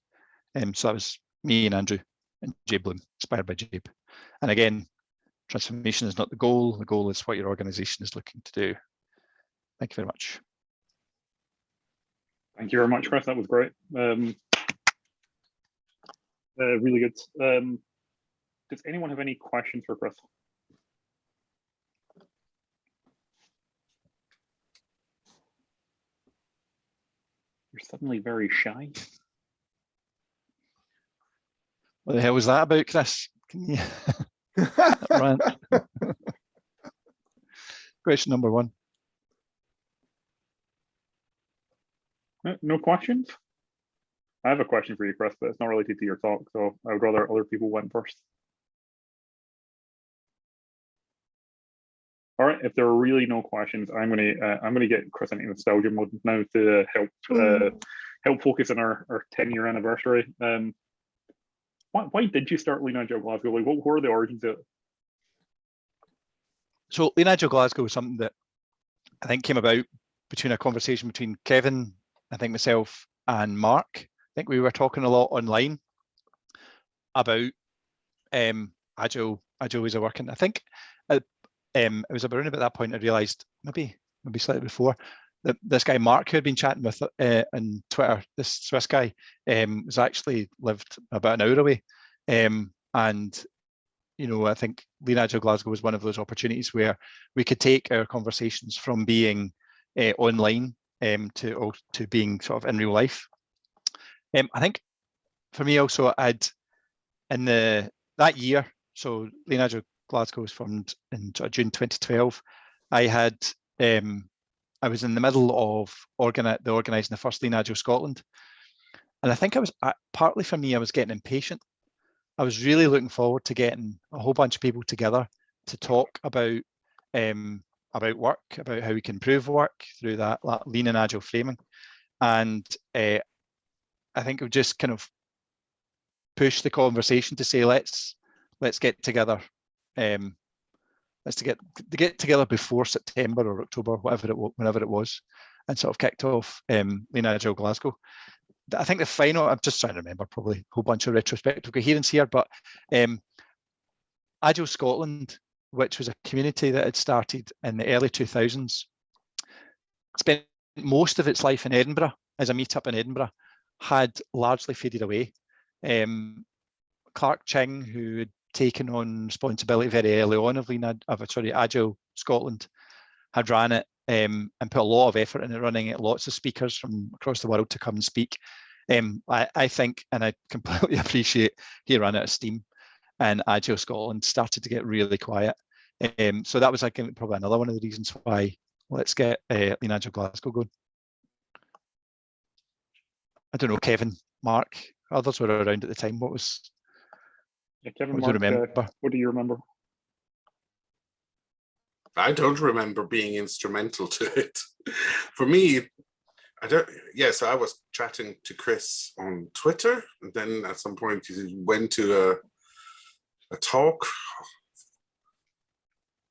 So that was me and Andrew and Jay Bloom, inspired by Jay. And again, transformation is not the goal. The goal is what your organization is looking to do. Thank you very much. Thank you very much, Chris. That was great. Really good. Does anyone have any questions for Chris? You're suddenly very shy. What the hell was that about, Chris? Can you rant? Question number one. No questions? I have a question for you, Chris, but it's not related to your talk, so I would rather other people went first. All right, if there are really no questions, I'm gonna get Chris into nostalgia mode now to help focus on our 10-year anniversary. Why did you start Lean Agile Glasgow? Like, what were the origins of it? So Lean Agile Glasgow was something that I think came about between a conversation between Kevin, I think myself, and Mark. I think we were talking a lot online about agile ways of working. I think it was around about that point I realised, maybe slightly before, that this guy Mark, who had been chatting with on Twitter, this Swiss guy, was actually lived about an hour away, and you know, I think Lean Agile Glasgow was one of those opportunities where we could take our conversations from being online to being sort of in real life. I think for me also, that year, so Lean Agile Glasgow was formed in June 2012. I was in the middle of organising the first Lean Agile Scotland, and I think partly for me, I was getting impatient. I was really looking forward to getting a whole bunch of people together to talk about work, about how we can improve work through that lean and agile framing. And I I think we've just kind of pushed the conversation to say let's get together. Let's get together before September or October, whenever it was, and sort of kicked off Lean Agile Glasgow. I think the final, I'm just trying to remember, probably a whole bunch of retrospective coherence here, but Agile Scotland, which was a community that had started in the early 2000s, spent most of its life in Edinburgh as a meetup in Edinburgh, had largely faded away. Clark Ching, who had taken on responsibility very early on of Agile Scotland, had ran it and put a lot of effort into running it, lots of speakers from across the world to come and speak. I think, and I completely appreciate, he ran out of steam and Agile Scotland started to get really quiet. So that was, I think, probably another one of the reasons why let's get Lean Agile Glasgow going. I don't know, Kevin, Mark, others were around at the time. What was... Yeah, Kevin, Mark, what do you remember? I don't remember being instrumental to it. For me, so I was chatting to Chris on Twitter, and then at some point he went to a talk.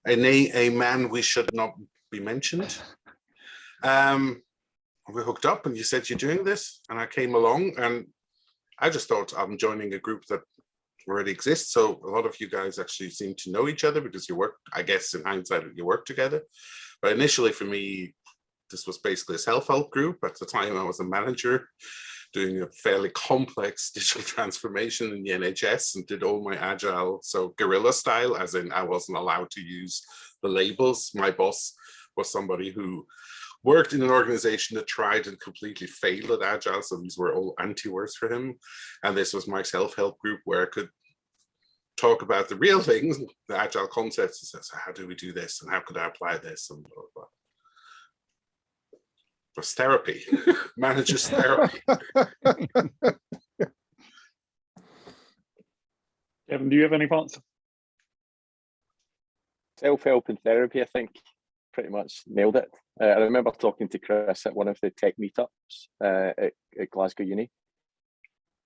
A man we should not be mentioned. We hooked up and you said you're doing this, and I came along and I just thought I'm joining a group that already exists. So a lot of you guys actually seem to know each other because you work, I guess in hindsight, you work together. But initially for me, this was basically a self-help group. At the time I was a manager doing a fairly complex digital transformation in the NHS and did all my agile, so guerrilla style, as in I wasn't allowed to use the labels. My boss was somebody who worked in an organization that tried and completely failed at agile, so these were all anti-words for him. And this was my self-help group where I could talk about the real things, the agile concepts, and say, how do we do this and how could I apply this, and blah, blah, blah. It was therapy, manager's therapy. Kevin, do you have any thoughts? Self-help and therapy, I think, pretty much nailed it. I remember talking to Chris at one of the tech meetups at Glasgow Uni.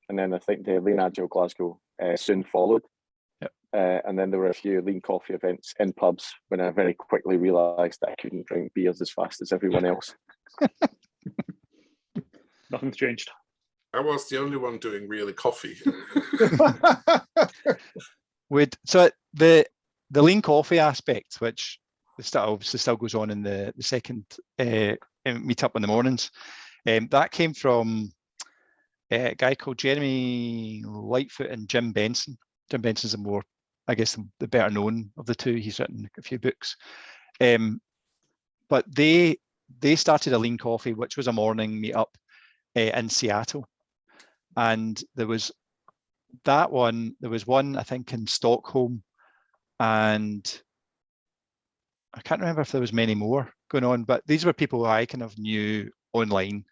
And then I think the Lean Agile Glasgow soon followed. Yep. And then there were a few Lean Coffee events in pubs when I very quickly realised that I couldn't drink beers as fast as everyone else. Nothing's changed. I was the only one doing really coffee. So the Lean Coffee aspect, which obviously still goes on in the second meetup in the mornings, that came from a guy called Jeremy Lightfoot and Jim Benson. Jim Benson's the more, I guess, the better known of the two. He's written a few books. But they started a Lean Coffee, which was a morning meetup in Seattle. And there was that one, there was one, I think, in Stockholm, and I can't remember if there was many more going on, but these were people I kind of knew online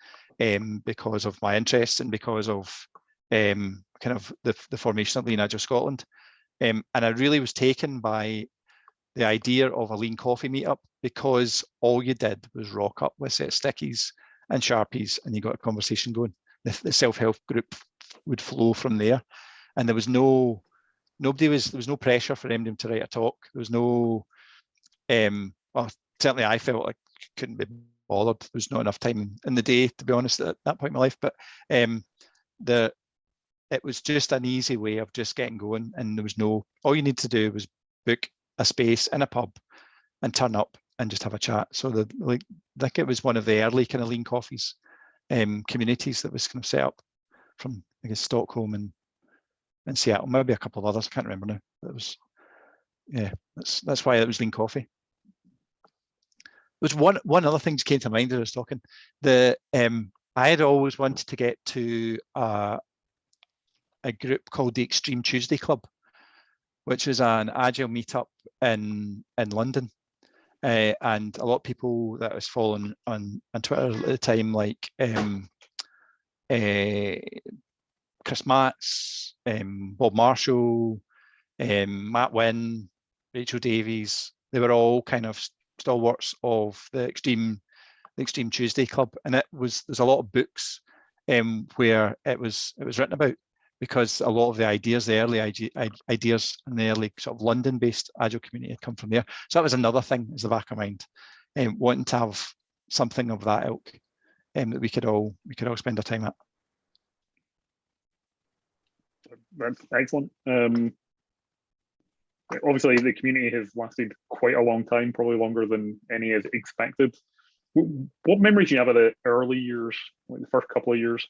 because of my interests and because of kind of the formation of Lean Agile Scotland. And I really was taken by the idea of a Lean Coffee meetup because all you did was rock up with a set of stickies and Sharpies and you got a conversation going. The self-help group would flow from there. And there was there was no pressure for them to write a talk. There was no, well, certainly I felt like I couldn't be bothered. There was not enough time in the day, to be honest, at that point in my life. But it was just an easy way of just getting going. And there was all you need to do was book a space in a pub and turn up and just have a chat. So I think it was one of the early kind of Lean Coffees communities that was kind of set up from, I guess, Stockholm and Seattle, maybe a couple of others, I can't remember now. That was, yeah, that's why it was Lean Coffee. There was one other thing that came to mind as I was talking. I had always wanted to get to a group called the Extreme Tuesday Club, which is an agile meetup in London. And a lot of people that I was following on Twitter at the time, like Chris Matz, Bob Marshall, Matt Wynn, Rachel Davies, they were all kind of stalwarts of the Extreme Tuesday Club. And there's a lot of books where it was written about, because a lot of the ideas, the early ideas in the early sort of London-based Agile community had come from there. So that was another thing is the back of mind, wanting to have something of that ilk that we could all spend our time at. That's excellent. Obviously, the community has lasted quite a long time, probably longer than any is expected. What memories do you have of the early years, like the first couple of years?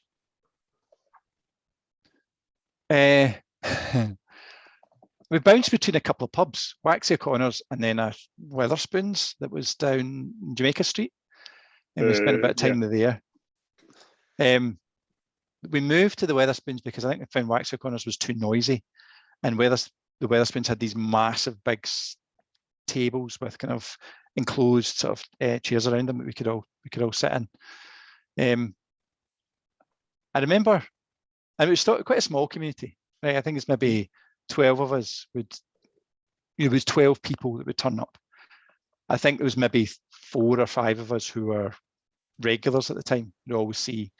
We bounced between a couple of pubs, Waxy O'Connor's and then a Wetherspoons that was down Jamaica Street, and we spent a bit of time there. We moved to the Wetherspoons because I think we found Waxy O'Connor's was too noisy, and the Wetherspoons had these massive big tables with kind of enclosed sort of chairs around them that we could all sit in. I remember, and it was quite a small community, right? I think it's maybe 12 of us it was 12 people that would turn up. I think there was maybe 4 or 5 of us who were regulars at the time, you'd always see.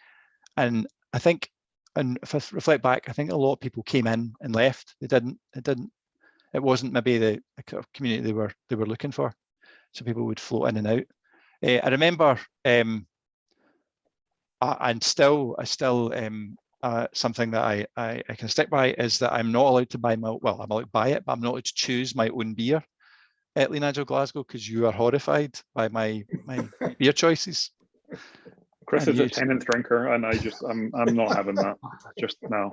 And I think, and if I reflect back, I think a lot of people came in and left. It wasn't maybe the kind of community they were looking for. So people would float in and out. I remember, and still something that I can stick by is that I'm not allowed to buy I'm allowed to buy it, but I'm not allowed to choose my own beer at Lean Agile Glasgow because you are horrified by my beer choices. Chris is a tenant drinker, and I'm not having that. Just no.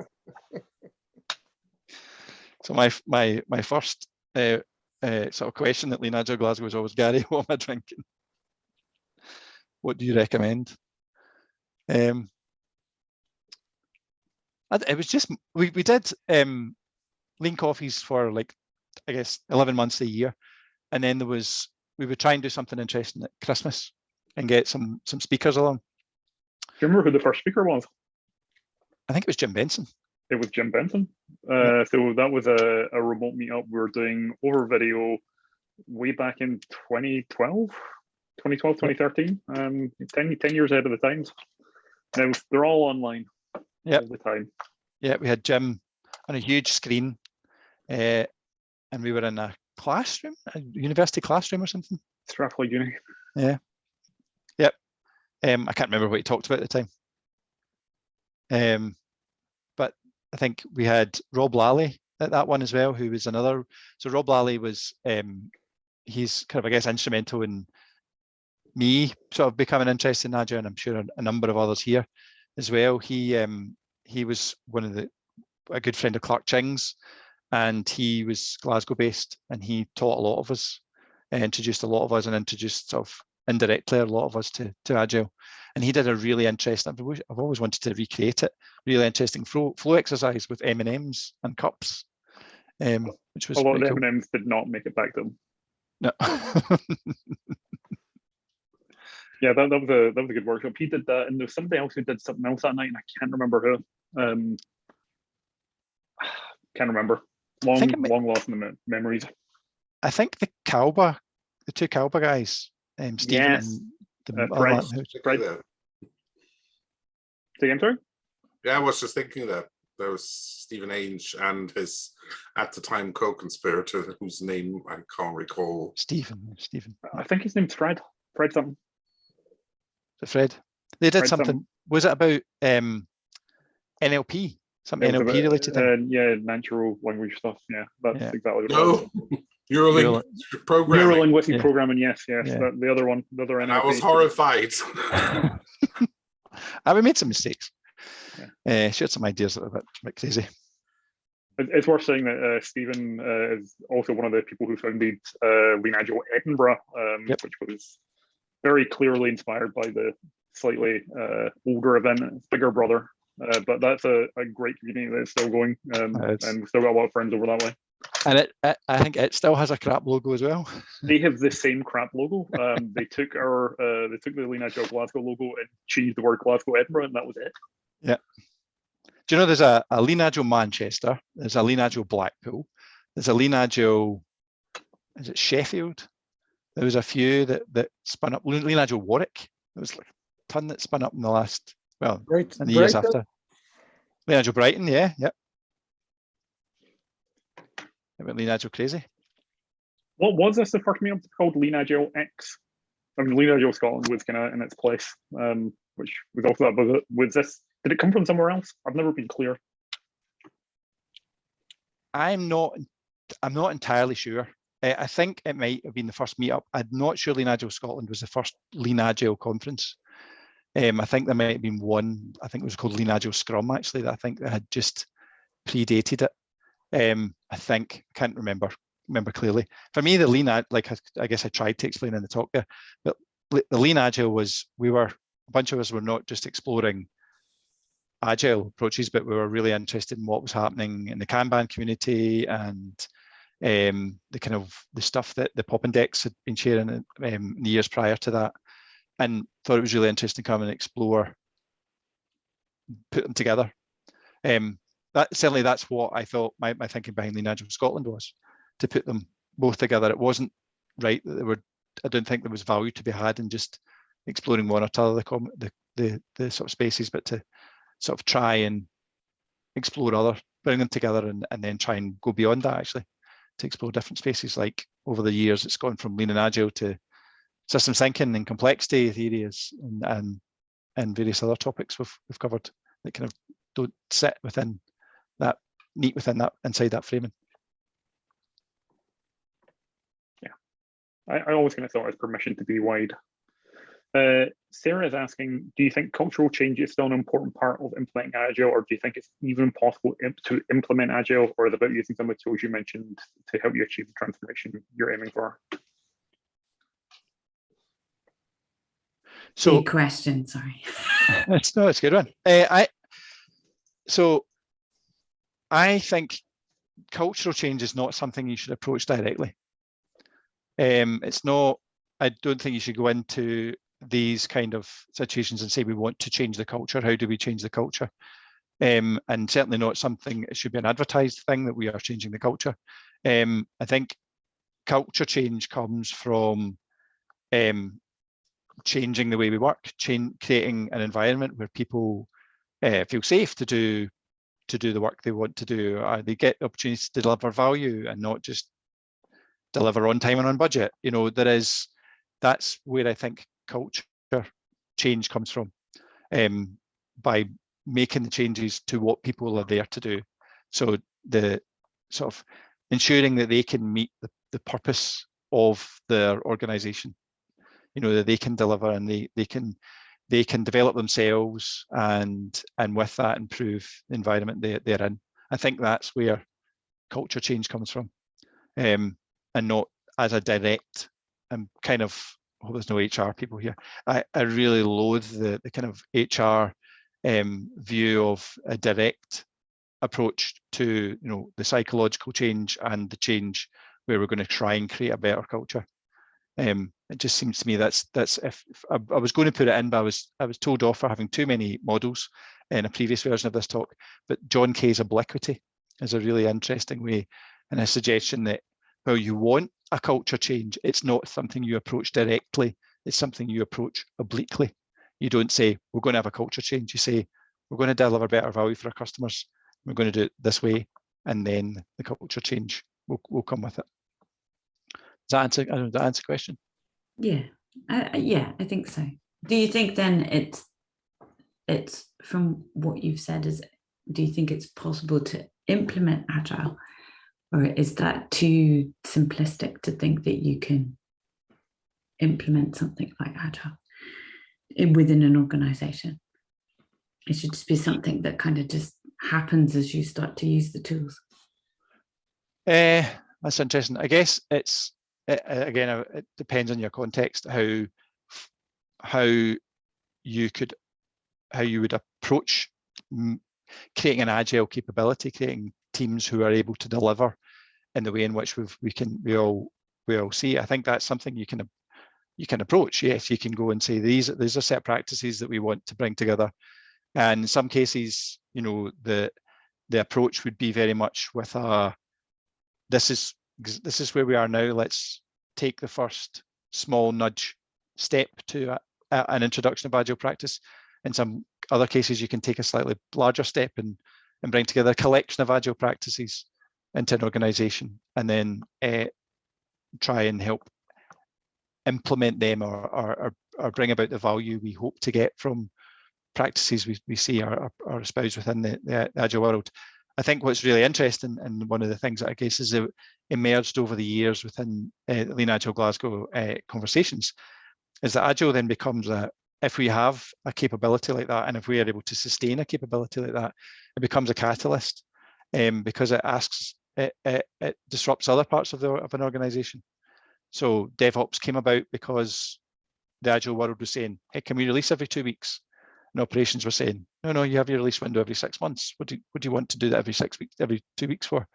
So my first sort of question at Lean Agile Glasgow was always, Gary, what am I drinking? What do you recommend? It was just we did lean coffees for like, I guess 11 months a year, and then we would try and do something interesting at Christmas and get some speakers along. Do you remember who the first speaker was? I think it was Jim Benson. It was Jim Benson. So that was a remote meetup we were doing over video way back in 2012, 2013. 10 years ahead of the times. Now they're all online all the time. Yeah, we had Jim on a huge screen, and we were in a classroom, a university classroom or something. Strathclyde Uni. Yeah. Yep. I can't remember what he talked about at the time. But I think we had Rob Lally at that one as well, who was another. So Rob Lally was, he's kind of, I guess, instrumental in me sort of becoming interested in Agile, and I'm sure a number of others here as well. He was a good friend of Clark Ching's, and he was Glasgow based, and he taught a lot of us, introduced a lot of us, and introduced sort of indirectly a lot of us to Agile. And he did a really interesting, I've always wanted to recreate it, really interesting flow exercise with M&Ms and cups, which was a lot of cool. M&Ms did not make it back to them. No. Yeah, that was a good workshop. He did that, and there was somebody else who did something else that night, and I can't remember who. Can't remember. Long lost in the memories. I think the two Calba guys, Stephen yes. and Fred. Say again, sorry? Yeah, I was just thinking that there was Stephen Ainge and his, at the time, co-conspirator, whose name I can't recall. Stephen. I think his name's Fred. Fred something. Fred. They did Fred something. Was it about NLP? Something NLP related thing? Yeah, natural language stuff. Yeah, that's exactly what it was. Neurolinguistic programming. Neurolinguistic programming, yes. The other one, the other NLP. I was horrified. We made some mistakes. Shared some ideas that were a bit crazy. It's worth saying that Stephen is also one of the people who founded Lean Agile Edinburgh, which was very clearly inspired by the slightly older event, bigger brother. But that's a great community that's still going, and we've still got a lot of friends over that way. And I think it still has a crap logo as well. They have the same crap logo. They took the Lean Agile Glasgow logo and changed the word Glasgow Edinburgh, and that was it. Yeah. Do you know there's a Lean Agile Manchester, there's a Lean Agile Blackpool, there's a Lean Agile, is it Sheffield? There was a few that spun up. Lean Agile Warwick, there was like a ton that spun up in the last well, Right. and the years Brighton? after. Lean Agile Brighton, yeah, yep. Lean Agile Crazy. What was this the first meetup called? Lean Agile X? I mean, Lean Agile Scotland was kind of in its place, which was also that. But was this? Did it come from somewhere else? I've never been clear. I'm not entirely sure. I think it might have been the first meetup. I'm not sure Lean Agile Scotland was the first Lean Agile conference. I think there might have been one. I think it was called Lean Agile Scrum actually. That I think that had just predated it. I think, can't remember clearly. For me, the Lean, like I guess I tried to explain in the talk there, but the Lean Agile was, a bunch of us were not just exploring Agile approaches, but we were really interested in what was happening in the Kanban community and the kind of the stuff that the Pop Index had been sharing in the years prior to that, and thought it was really interesting to come and explore, put them together. Certainly that's what I thought my thinking behind Lean Agile Scotland was, to put them both together. It wasn't right that I don't think there was value to be had in just exploring one or two of the sort of spaces, but to sort of try and explore other, bring them together and then try and go beyond that actually, to explore different spaces. Like over the years, it's gone from Lean and Agile to systems thinking and complexity theories and various other topics we've covered that kind of don't sit within that, neat within that, inside that framing. Yeah, I always kind of thought it was permission to be wide. Sarah is asking, do you think cultural change is still an important part of implementing Agile, or do you think it's even possible to implement Agile, or is it about using some of the tools you mentioned to help you achieve the transformation you're aiming for? So, big question, sorry. It's a good one. I think cultural change is not something you should approach directly. It's not, I don't think you should go into these kind of situations and say, we want to change the culture. How do we change the culture? And certainly not something, it should be an advertised thing that we are changing the culture. I think culture change comes from changing the way we work, creating an environment where people feel safe to do the work they want to do. They get opportunities to deliver value and not just deliver on time and on budget. You know, that's where I think culture change comes from, by making the changes to what people are there to do. So the sort of ensuring that they can meet the purpose of their organization, you know, that they can deliver and they can develop themselves and with that improve the environment they're in. I think that's where culture change comes from, and not as a direct, kind of, I hope there's no HR people here. I really loathe the kind of HR view of a direct approach to, you know, the psychological change and the change where we're going to try and create a better culture. It just seems to me that's if I was going to put it in, but I was told off for having too many models in a previous version of this talk. But John Kay's Obliquity is a really interesting way and a suggestion that, well, you want a culture change, it's not something you approach directly, it's something you approach obliquely. You don't say, we're going to have a culture change. You say, we're going to deliver better value for our customers, we're going to do it this way, and then the culture change will come with it. Does that answer the question? Yeah, I think so. Do you think then it's from what you've said, do you think it's possible to implement Agile, or is that too simplistic to think that you can implement something like Agile within an organization? It should just be something that kind of just happens as you start to use the tools. That's interesting. I guess again, it depends on your context, how you would approach creating an Agile capability, creating teams who are able to deliver in the way in which we all see. I think that's something you can approach. Yes, you can go and say these are set practices that we want to bring together, and in some cases, you know, the approach would be very much with this is where we are now. Let's take the first small nudge step to an introduction of Agile practice. In some other cases, you can take a slightly larger step and bring together a collection of agile practices into an organization, and then try and help implement them or bring about the value we hope to get from practices we see are espoused within the agile world. I think what's really interesting, and one of the things that I guess is emerged over the years within Lean Agile Glasgow conversations, is that agile then becomes if we have a capability like that, and if we are able to sustain a capability like that, it becomes a catalyst, because it disrupts other parts of an organization. So DevOps came about because the agile world was saying, hey, can we release every 2 weeks? And operations were saying, no, you have your release window every 6 months. What do you want to do that every 6 weeks, every 2 weeks for?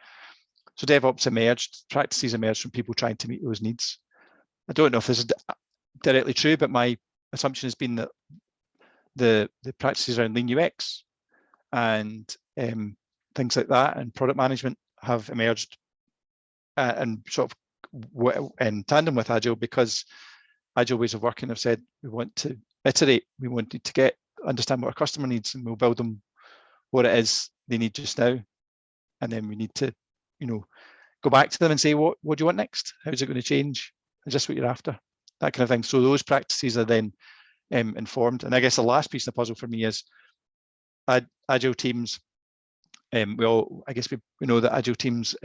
So DevOps emerged, practices emerged from people trying to meet those needs. I don't know if this is directly true, but my assumption has been that the practices around Lean UX and things like that and product management have emerged and sort of in tandem with Agile, because Agile ways of working have said we want to iterate, we wanted to understand what our customer needs, and we'll build them what it is they need just now, and then we need to go back to them and say, what do you want next? How's it going to change? Is this what you're after? That kind of thing. So those practices are then informed. And I guess the last piece of the puzzle for me is Agile teams. We know that Agile teams,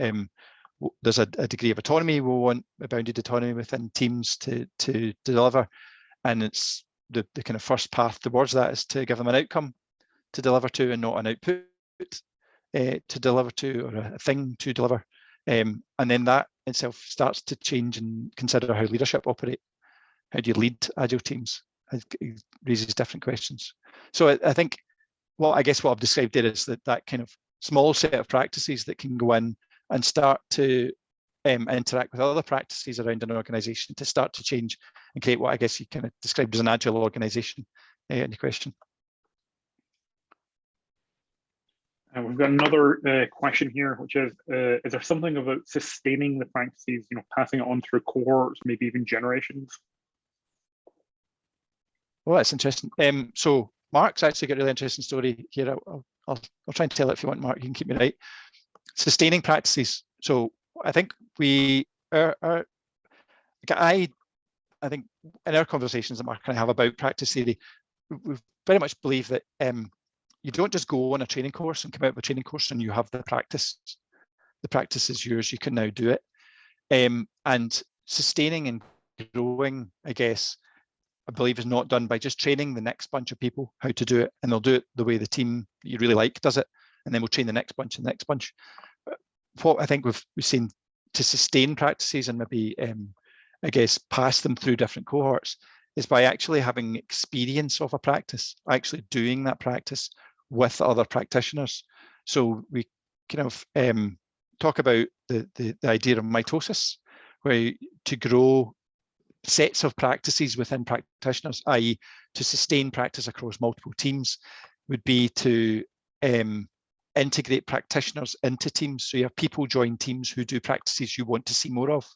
there's a degree of autonomy. We want a bounded autonomy within teams to deliver, and it's the kind of first path towards that is to give them an outcome to deliver to, and not an output to deliver to, or a thing to deliver. And then that itself starts to change and consider how leadership operate. How do you lead Agile teams? It raises different questions. So I think what I've described there is that kind of small set of practices that can go in and start to interact with other practices around an organization to start to change and create what I guess you kind of described as an agile organization. Any question? We've got another question here, which is there something about sustaining the practices, passing it on through cohorts, maybe even generations? Well, that's interesting. So Mark's actually got a really interesting story here. I'll try and tell it if you want, Mark. You can keep me right. Sustaining practices. So I think I think in our conversations that Mark and I have about practice theory, we very much believe that you don't just go on a training course and come out of a training course and you have the practice. The practice is yours. You can now do it. And sustaining and growing, I guess, I believe is not done by just training the next bunch of people how to do it, and they'll do it the way the team that you really like does it, and then we'll train the next bunch and the next bunch. What I think we've seen to sustain practices and maybe, I guess, pass them through different cohorts is by actually having experience of a practice, actually doing that practice with other practitioners. So we kind of talk about the idea of mitosis, where to grow sets of practices within practitioners, i.e. to sustain practice across multiple teams, would be to integrate practitioners into teams. So you have people join teams who do practices you want to see more of.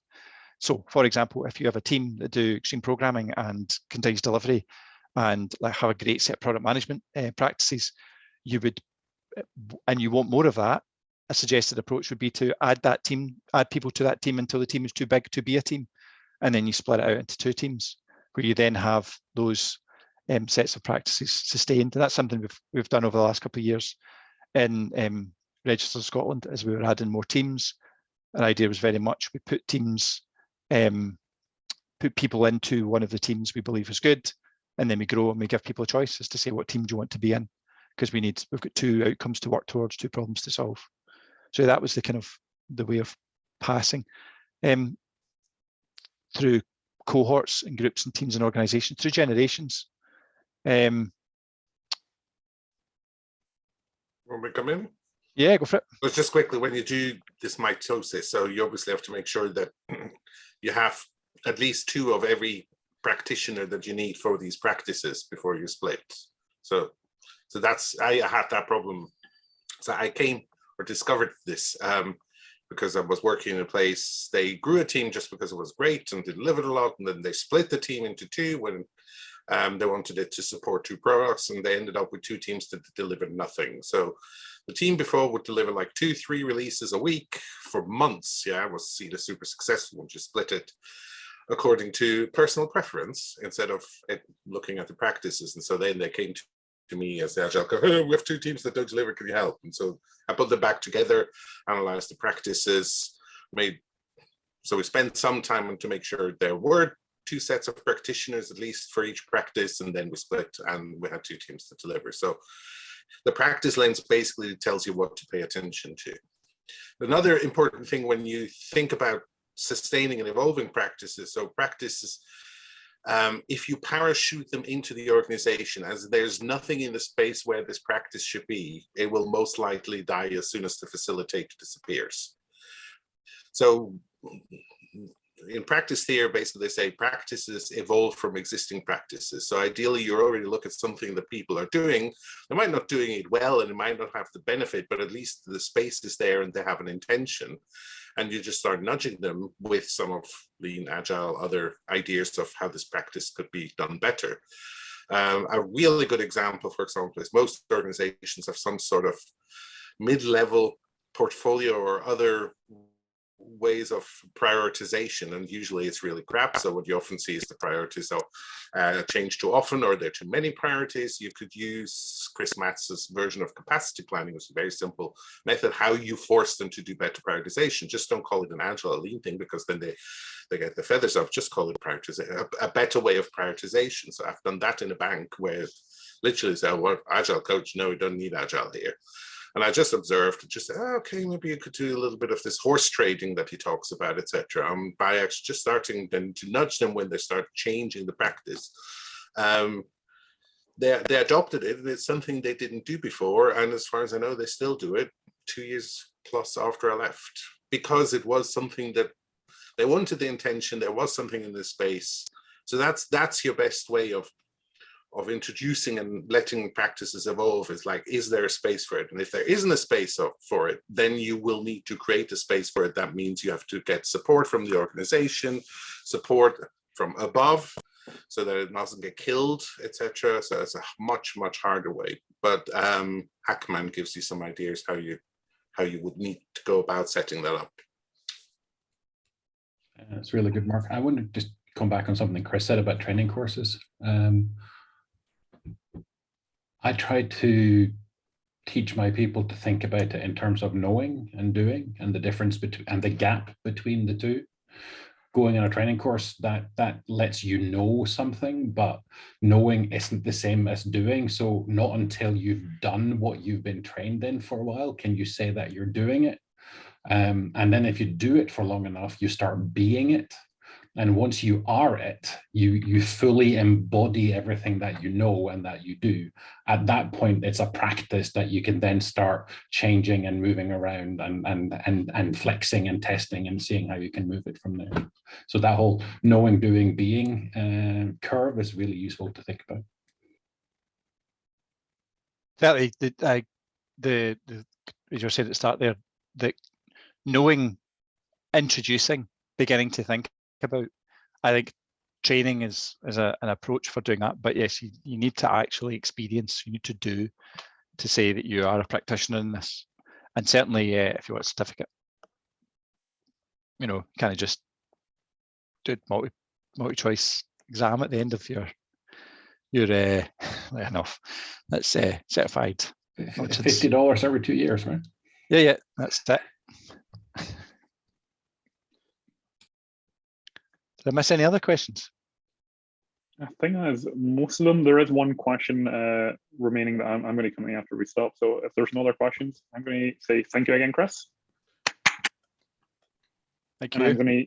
So for example, if you have a team that do extreme programming and continuous delivery and have a great set of product management practices, you want more of that, a suggested approach would be to add people to that team until the team is too big to be a team. And then you split it out into two teams, where you then have those sets of practices sustained. And that's something we've done over the last couple of years in Register Scotland, as we were adding more teams. An idea was very much we put people into one of the teams we believe is good, and then we grow and we give people a choice as to say what team do you want to be in, because we've got two outcomes to work towards, two problems to solve. So that was the way of passing through cohorts and groups and teams and organizations, through generations. When we come in? Yeah, go for it. But just quickly, when you do this mitosis, so you obviously have to make sure that you have at least two of every practitioner that you need for these practices before you split. So that's, I had that problem. So I discovered this because I was working in a place, they grew a team just because it was great and delivered a lot, and then they split the team into two when They wanted it to support 2 products, and they ended up with 2 teams that delivered nothing. So the team before would deliver like 2-3 releases a week for months. Yeah, was seen as super successful once you split it according to personal preference instead of looking at the practices. And so then they came to me as the Agile coach, oh, we have 2 teams that don't deliver, can you help? And so I put them back together, analyzed the practices, so we spent some time to make sure there were 2 sets of practitioners at least for each practice, and then we split and we had 2 teams to deliver. So the practice lens basically tells you what to pay attention to. Another important thing when you think about sustaining and evolving practices, so practices, if you parachute them into the organization as there's nothing in the space where this practice should be, it will most likely die as soon as the facilitator disappears. So in practice theory, basically they say practices evolve from existing practices. So ideally you already look at something that people are doing. They might not doing it well and it might not have the benefit, but at least the space is there and they have an intention. And you just start nudging them with some of Lean, Agile, other ideas of how this practice could be done better. A really good example, for example, is most organizations have some sort of mid-level portfolio or other ways of prioritization, and usually it's really crap. So what you often see is the priorities are changed too often, or there are too many priorities. You could use Chris Matz's version of capacity planning, which is a very simple method, how you force them to do better prioritization. Just don't call it an Agile or Lean thing, because then they get the feathers off. Just call it prioritization, a better way of prioritization. So I've done that in a bank where literally say, well, Agile coach, no, we don't need Agile here. And I just observed, just say, oh, okay, maybe you could do a little bit of this horse trading that he talks about, etc. By actually just starting then to nudge them when they start changing the practice. They adopted it, and it's something they didn't do before. And as far as I know, they still do it 2 years plus after I left, because it was something that they wanted the intention. There was something in this space. So that's your best way of introducing and letting practices evolve, is like, is there a space for it? And if there isn't a space for it, then you will need to create a space for it. That means you have to get support from the organization, support from above, so that it doesn't get killed, etc. So it's a much, much harder way. But Hackman gives you some ideas how you would need to go about setting that up. It's really good, Mark. I want to just come back on something Chris said about training courses. I try to teach my people to think about it in terms of knowing and doing, and the difference between and the gap between the two. Going on a training course that lets you know something, but knowing isn't the same as doing. So not until you've done what you've been trained in for a while can you say that you're doing it. And then if you do it for long enough, you start being it. And once you are it, you fully embody everything that you know and that you do. At that point, it's a practice that you can then start changing and moving around and flexing and testing and seeing how you can move it from there. So that whole knowing, doing, being curve is really useful to think about. Certainly, as you said at the start there, the knowing, introducing, beginning to think about, I think training is an approach for doing that. But yes, you need to actually experience, you need to do, to say that you are a practitioner in this. And certainly if you want a certificate, kind of just do multi-choice exam at the end of your enough. That's certified. $50 every 2 years, right? Yeah, that's it. Did I miss any other questions? I think that is most of them. There is one question remaining that I'm going to come in after we stop. So if there's no other questions, I'm going to say thank you again, Chris. Thank you. And I'm going to